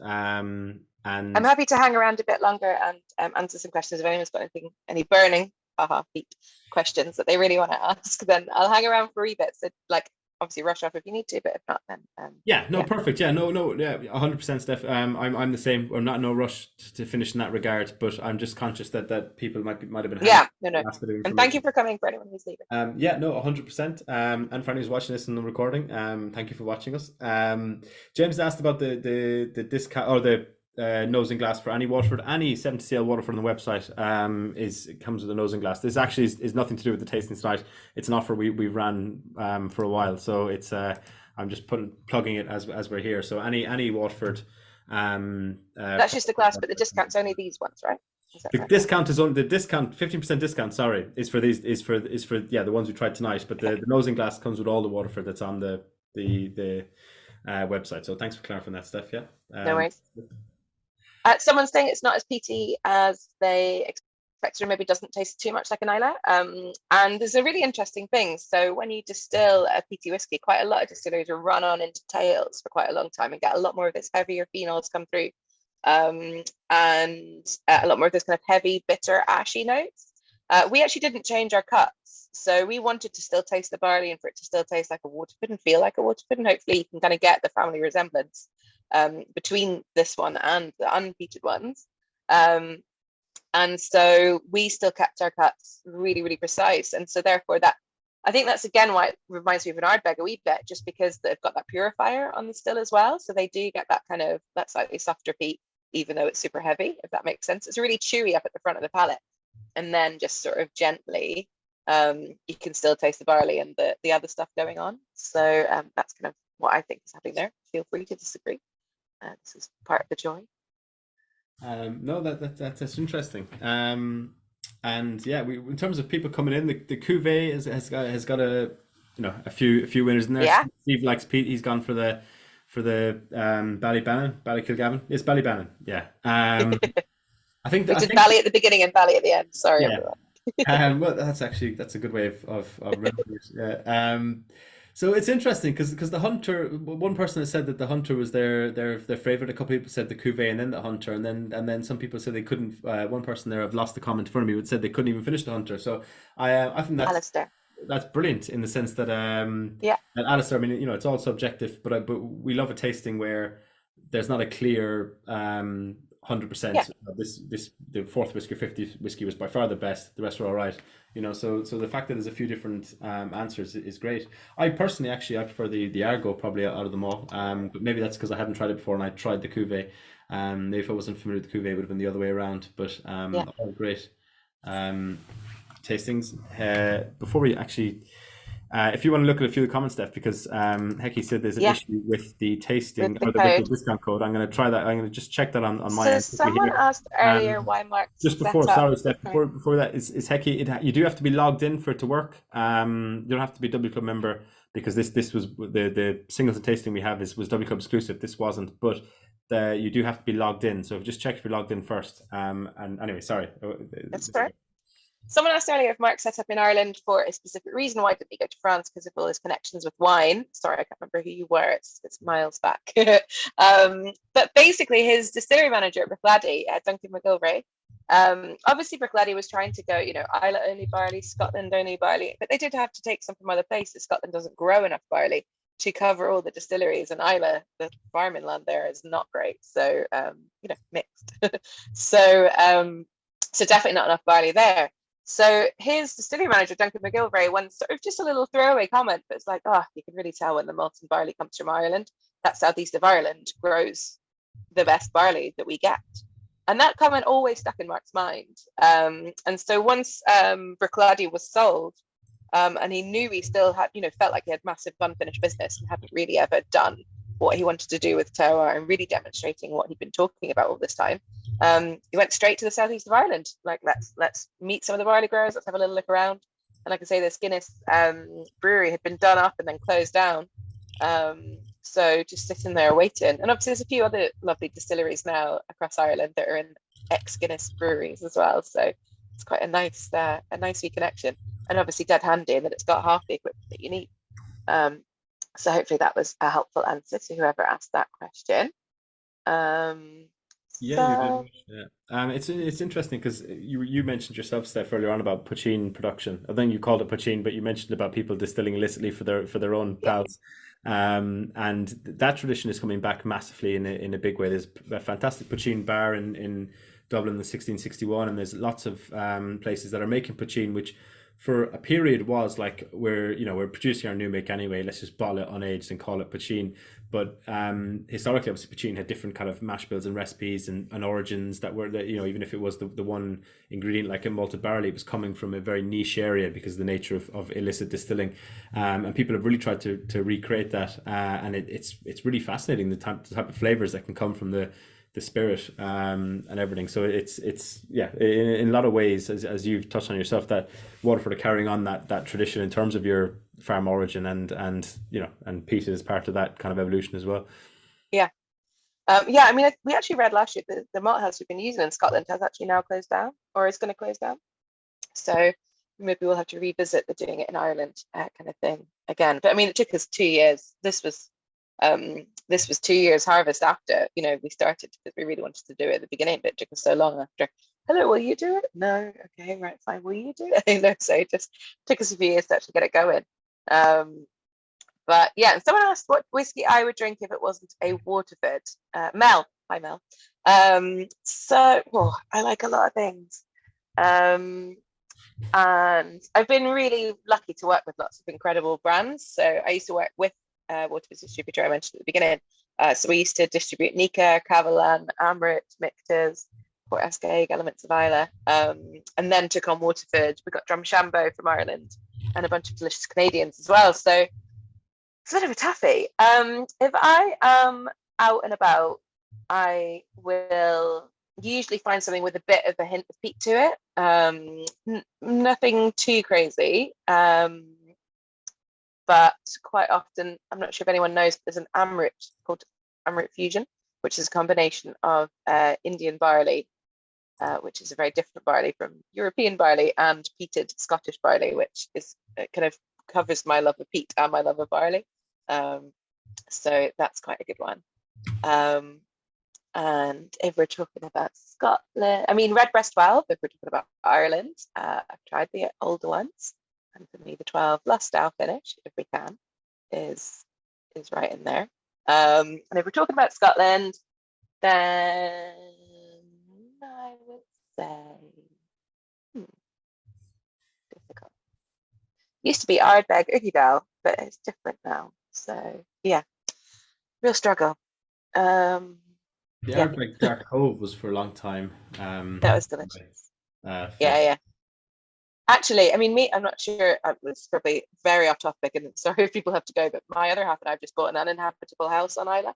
And I'm happy to hang around a bit longer and answer some questions. If anyone's got any burning heat questions that they really want to ask, then I'll hang around for a wee bit. So obviously rush off if you need to, but if not, then perfect. Yeah, no, 100%, Steph. I'm the same. I'm not in no rush to finish in that regard, but I'm just conscious that people might have been no. And thank you for coming, for anyone who's leaving. 100%. And for anyone who's watching this in the recording, thank you for watching us. James asked about the discount or the nosing glass for any Waterford, any 70cl Waterford on the website. It comes with a nosing glass. This actually is nothing to do with the tasting tonight. It's an offer we've ran for a while, so it's I'm just plugging it as we're here. So any Waterford. That's just the glass, but the discount's only these ones, right? The right? Discount is on the discount. 15% discount. Sorry, is for these is for the ones we tried tonight. But the nosing glass comes with all the Waterford that's on the website. So thanks for clarifying that, Steph. Yeah. No worries. Someone's saying it's not as peaty as they expected, or maybe doesn't taste too much like an Islay. And there's a really interesting thing. So when you distill a peaty whiskey, quite a lot of distilleries will run on into tails for quite a long time and get a lot more of this heavier phenols come through, and a lot more of this kind of heavy, bitter, ashy notes. We actually didn't change our cuts. So we wanted to still taste the barley and for it to still taste like a Waterford and feel like a Waterford. And hopefully you can kind of get the family resemblance between this one and the unpeated ones. And so we still kept our cuts really, really precise. And so therefore I think that's again why it reminds me of an Ardbeg a wee bit, just because they've got that purifier on the still as well. So they do get that slightly softer peat, even though it's super heavy, if that makes sense. It's really chewy up at the front of the palate. And then just sort of gently, you can still taste the barley and the other stuff going on. So that's kind of what I think is happening there. Feel free to disagree. This is part of the joy. No, that's interesting. And yeah, in terms of people coming in, the cuvee has got a few winners in there. Yeah. Steve likes peat. He's gone for the Ballykilgavin. It's Ballybannon. Yeah. I think we did Bally at the beginning and Bally at the end. Sorry, everyone. Well, that's a good way of remembering it. Yeah. So it's interesting because the Hunter, one person has said that the Hunter was their favorite. A couple of people said the Cuvée and then the Hunter, and then some people said they couldn't. One person there, I've lost the comment in front of me, would said they couldn't even finish the Hunter. So I think that's brilliant in the sense that that Alistair. I mean, it's all subjective, but we love a tasting where there's not a clear 100%. The fourth whiskey, 50th whiskey was by far the best. The rest were all right. So the fact that there's a few different answers is great. I personally, I prefer the Argo probably out of them all. But maybe that's because I hadn't tried it before and I tried the Cuvée. Maybe if I wasn't familiar with the Cuvée, it would have been the other way around. But all great tastings. Before we actually, if you want to look at a few of the comments, Steph, because Hecky said there's an issue with the tasting or the discount code. I'm going to try that. I'm going to just check that on my end. So someone asked earlier why Mark. Just before, sorry, Steph. Before that is Hecky. You do have to be logged in for it to work. You don't have to be W Club member because this was the singles and tasting we have was W Club exclusive. This wasn't, but you do have to be logged in. So just check if you're logged in first. And anyway, sorry. That's right. Someone asked earlier if Mark set up in Ireland for a specific reason. Why didn't he go to France? Because of all his connections with wine. Sorry, I can't remember who you were. It's miles back. But basically, his distillery manager at Bruichladdich, Duncan McGilvray, obviously Bruichladdich was trying to go, Islay only barley, Scotland only barley, but they did have to take some from other places. Scotland doesn't grow enough barley to cover all the distilleries, and Islay, the farming land there, is not great. So, mixed. So definitely not enough barley there. So his distillery manager, Duncan McGilvray, once sort of just a little throwaway comment, but it's like, you can really tell when the malted barley comes from Ireland. That southeast of Ireland grows the best barley that we get. And that comment always stuck in Mark's mind. And so once Bruichladdich was sold, and he knew he still had, felt like he had massive unfinished business and hadn't really ever done what he wanted to do with terroir and really demonstrating what he'd been talking about all this time. He went straight to the southeast of Ireland. Like, let's meet some of the barley growers. Let's have a little look around. And like I say, this Guinness brewery had been done up and then closed down. So just sitting there waiting. And obviously there's a few other lovely distilleries now across Ireland that are in ex-Guinness breweries as well. So it's quite a nice wee connection. And obviously dead handy in that it's got half the equipment that you need. So hopefully that was a helpful answer to whoever asked that question. Yeah, you did. Yeah. It's interesting because you mentioned yourself, Steph, earlier on about poachine production. I think you called it poachine, but you mentioned about people distilling illicitly for their own pals. And that tradition is coming back massively in a big way. There's a fantastic poachine bar in Dublin in 1661, and there's lots of places that are making poachine, which for a period was like, we're producing our new make anyway, let's just bottle it unaged and call it poachine. But historically, obviously, poachine had different kind of mash bills and recipes and origins that were, even if it was the one ingredient like a malted barley, it was coming from a very niche area because of the nature of illicit distilling. And people have really tried to recreate that. And it's really fascinating, the type of flavors that can come from the spirit and everything. So it's in a lot of ways, as you've touched on yourself, that Waterford are carrying on that tradition in terms of your farm origin, and peat is part of that kind of evolution as well. I mean, we actually read last year that the malt house we've been using in Scotland has actually now closed down, or is going to close down. So maybe we'll have to revisit the doing it in Ireland kind of thing again. But I mean, it took us 2 years. This was 2 years harvest after, we started, because we really wanted to do it at the beginning, but it took us so long after. Hello, will you do it? No, okay, right, fine. Will you do it? So it just took us a few years to actually get it going. But yeah, and someone asked what whiskey I would drink if it wasn't a Waterford. Mel, hi Mel. I like a lot of things. And I've been really lucky to work with lots of incredible brands. So I used to work with Waterford's distributor I mentioned at the beginning. So we used to distribute Nika, Cavalan, Amrit, Mictors, Port Ascaig, Elements of Islay, and then took on Waterford. We got Drumshambo from Ireland and a bunch of delicious Canadians as well. So it's a bit of a toughie. If I am out and about, I will usually find something with a bit of a hint of peat to it. Nothing too crazy. But quite often, I'm not sure if anyone knows, but there's an Amrit called Amrit Fusion, which is a combination of Indian barley, which is a very different barley from European barley, and peated Scottish barley, which is kind of covers my love of peat and my love of barley. So that's quite a good one. And if we're talking about Scotland, I mean, Redbreast 12, if we're talking about Ireland, I've tried the older ones. And for me, the 12 Lustau finish, if we can, is right in there. And if we're talking about Scotland, then I would say difficult. Used to be Ardbeg Ugidal, but it's different now. So yeah, real struggle. Ardbeg Dark Cove was for a long time. That was delicious. Yeah. Actually, I mean, I'm not sure, it's probably very off topic, and sorry if people have to go, but my other half and I've just bought an uninhabitable house on Islay.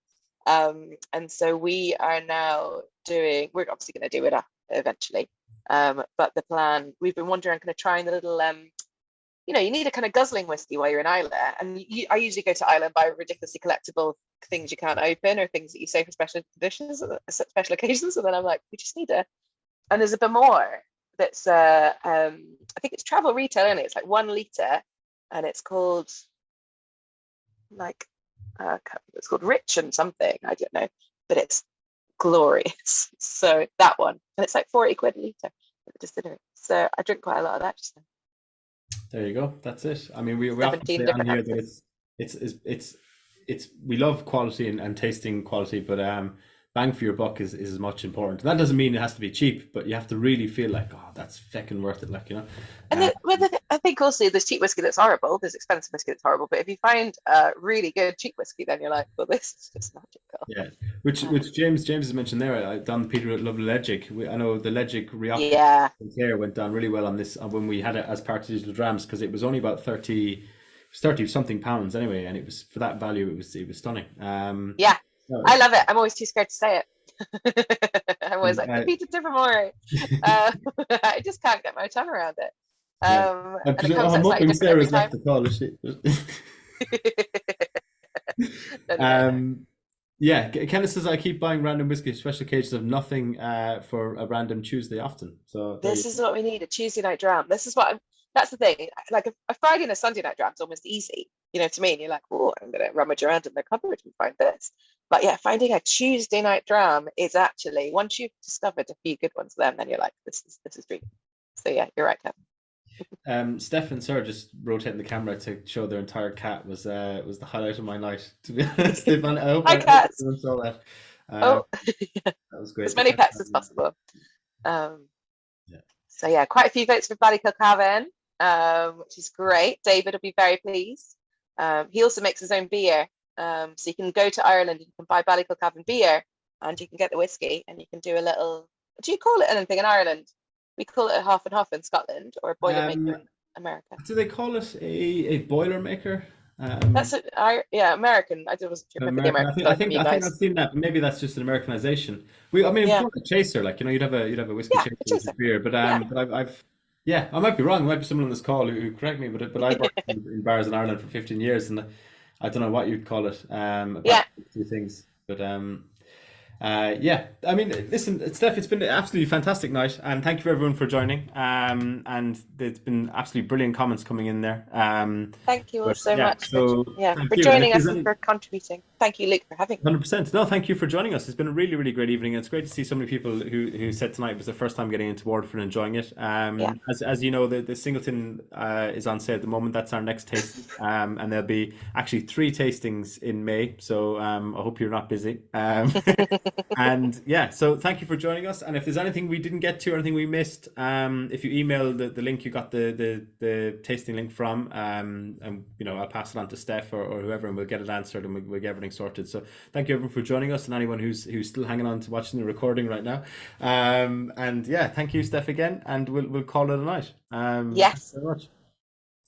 And so we are now we're obviously going to do it up eventually. But the plan, we've been wondering, kind of trying the little you need a kind of guzzling whiskey while you're in Ireland. And I usually go to Ireland, buy ridiculously collectible things you can't open or things that you save for special conditions, special occasions. And then I'm like, we just need a. And there's a Bamor that's I think it's travel retail only. It's like 1 litre, and it's called like it's called Rich and something. I don't know, but it's glorious. So that one, and it's like 40 quid a litre at the distillery. So I drink quite a lot of that just now. There you go. That's it. I mean, we often 17 say on different here that accents. it's we love quality and tasting quality, but bang for your buck is as much important. That doesn't mean it has to be cheap, but you have to really feel like, oh, that's feckin' worth it. Like, you know. And I think also there's cheap whiskey that's horrible. There's expensive whiskey that's horrible. But if you find really good cheap whiskey, then you're like, well, this is just magical. Yeah, which James has mentioned there. I done Peter Love Legic. I know the Legic React Yeah. here went down really well on this when we had it as part of Digital Drams, because it was only about 30 something pounds anyway, and it was for that value. It was stunning. Yeah, So, I love it. I'm always too scared to say it. I'm always like, the Peter Livermore. I just can't get my tongue around it. yeah. And it comes out slightly hoping different every Sarah's time. left the call, is she? No. Yeah, Kenneth says I keep buying random whiskey, special occasions of nothing for a random Tuesday often. So This is what we need, a Tuesday night dram. This is what that's the thing. Like a Friday and a Sunday night dram is almost easy, to me. And you're like, oh, I'm going to rummage around in the cupboard and find this. But yeah, finding a Tuesday night dram is actually, once you've discovered a few good ones, then you're like, this is dream. So yeah, you're right, Kevin. Steph and Sarah just rotating the camera to show their entire cat was the highlight of my night, to be honest. I hope everyone saw that. That was great. As many pets as possible. So yeah, quite a few votes for Ballykilcavan, which is great. David will be very pleased. He also makes his own beer. So you can go to Ireland and you can buy Ballykilcavan beer, and you can get the whiskey, and you can do a little. Do you call it anything in Ireland? We call it a half and half in Scotland, or a boilermaker in America. Do they call it a boilermaker? That's it. American. I wasn't sure if the American. I think I've seen that. But maybe that's just an Americanization. We call it a chaser. Like, you'd have a whiskey chaser beer. But I might be wrong. There might be someone on this call who correct me. But I worked in bars in Ireland for 15 years, and I don't know what you'd call it. About two things, but I mean, listen, Steph, it's been an absolutely fantastic night, and thank you for everyone for joining. And there's been absolutely brilliant comments coming in there. Thank you all so much. So for joining us and for contributing. Thank you, Luke, for having me. 100%. No, thank you for joining us. It's been a really, really great evening. It's great to see so many people who said tonight was their first time getting into Waterford and enjoying it. As you know, the Singleton is on sale at the moment. That's our next taste, and there'll be actually 3 tastings in May. So I hope you're not busy. And so thank you for joining us. And if there's anything we didn't get to or anything we missed, if you email the link you got the tasting link from, and I'll pass it on to Steph or whoever, and we'll get it answered, and we'll get everything sorted. So thank you everyone for joining us, and anyone who's still hanging on to watching the recording right now. Thank you, Steph, again, and we'll call it a night. Yes. Thanks very much.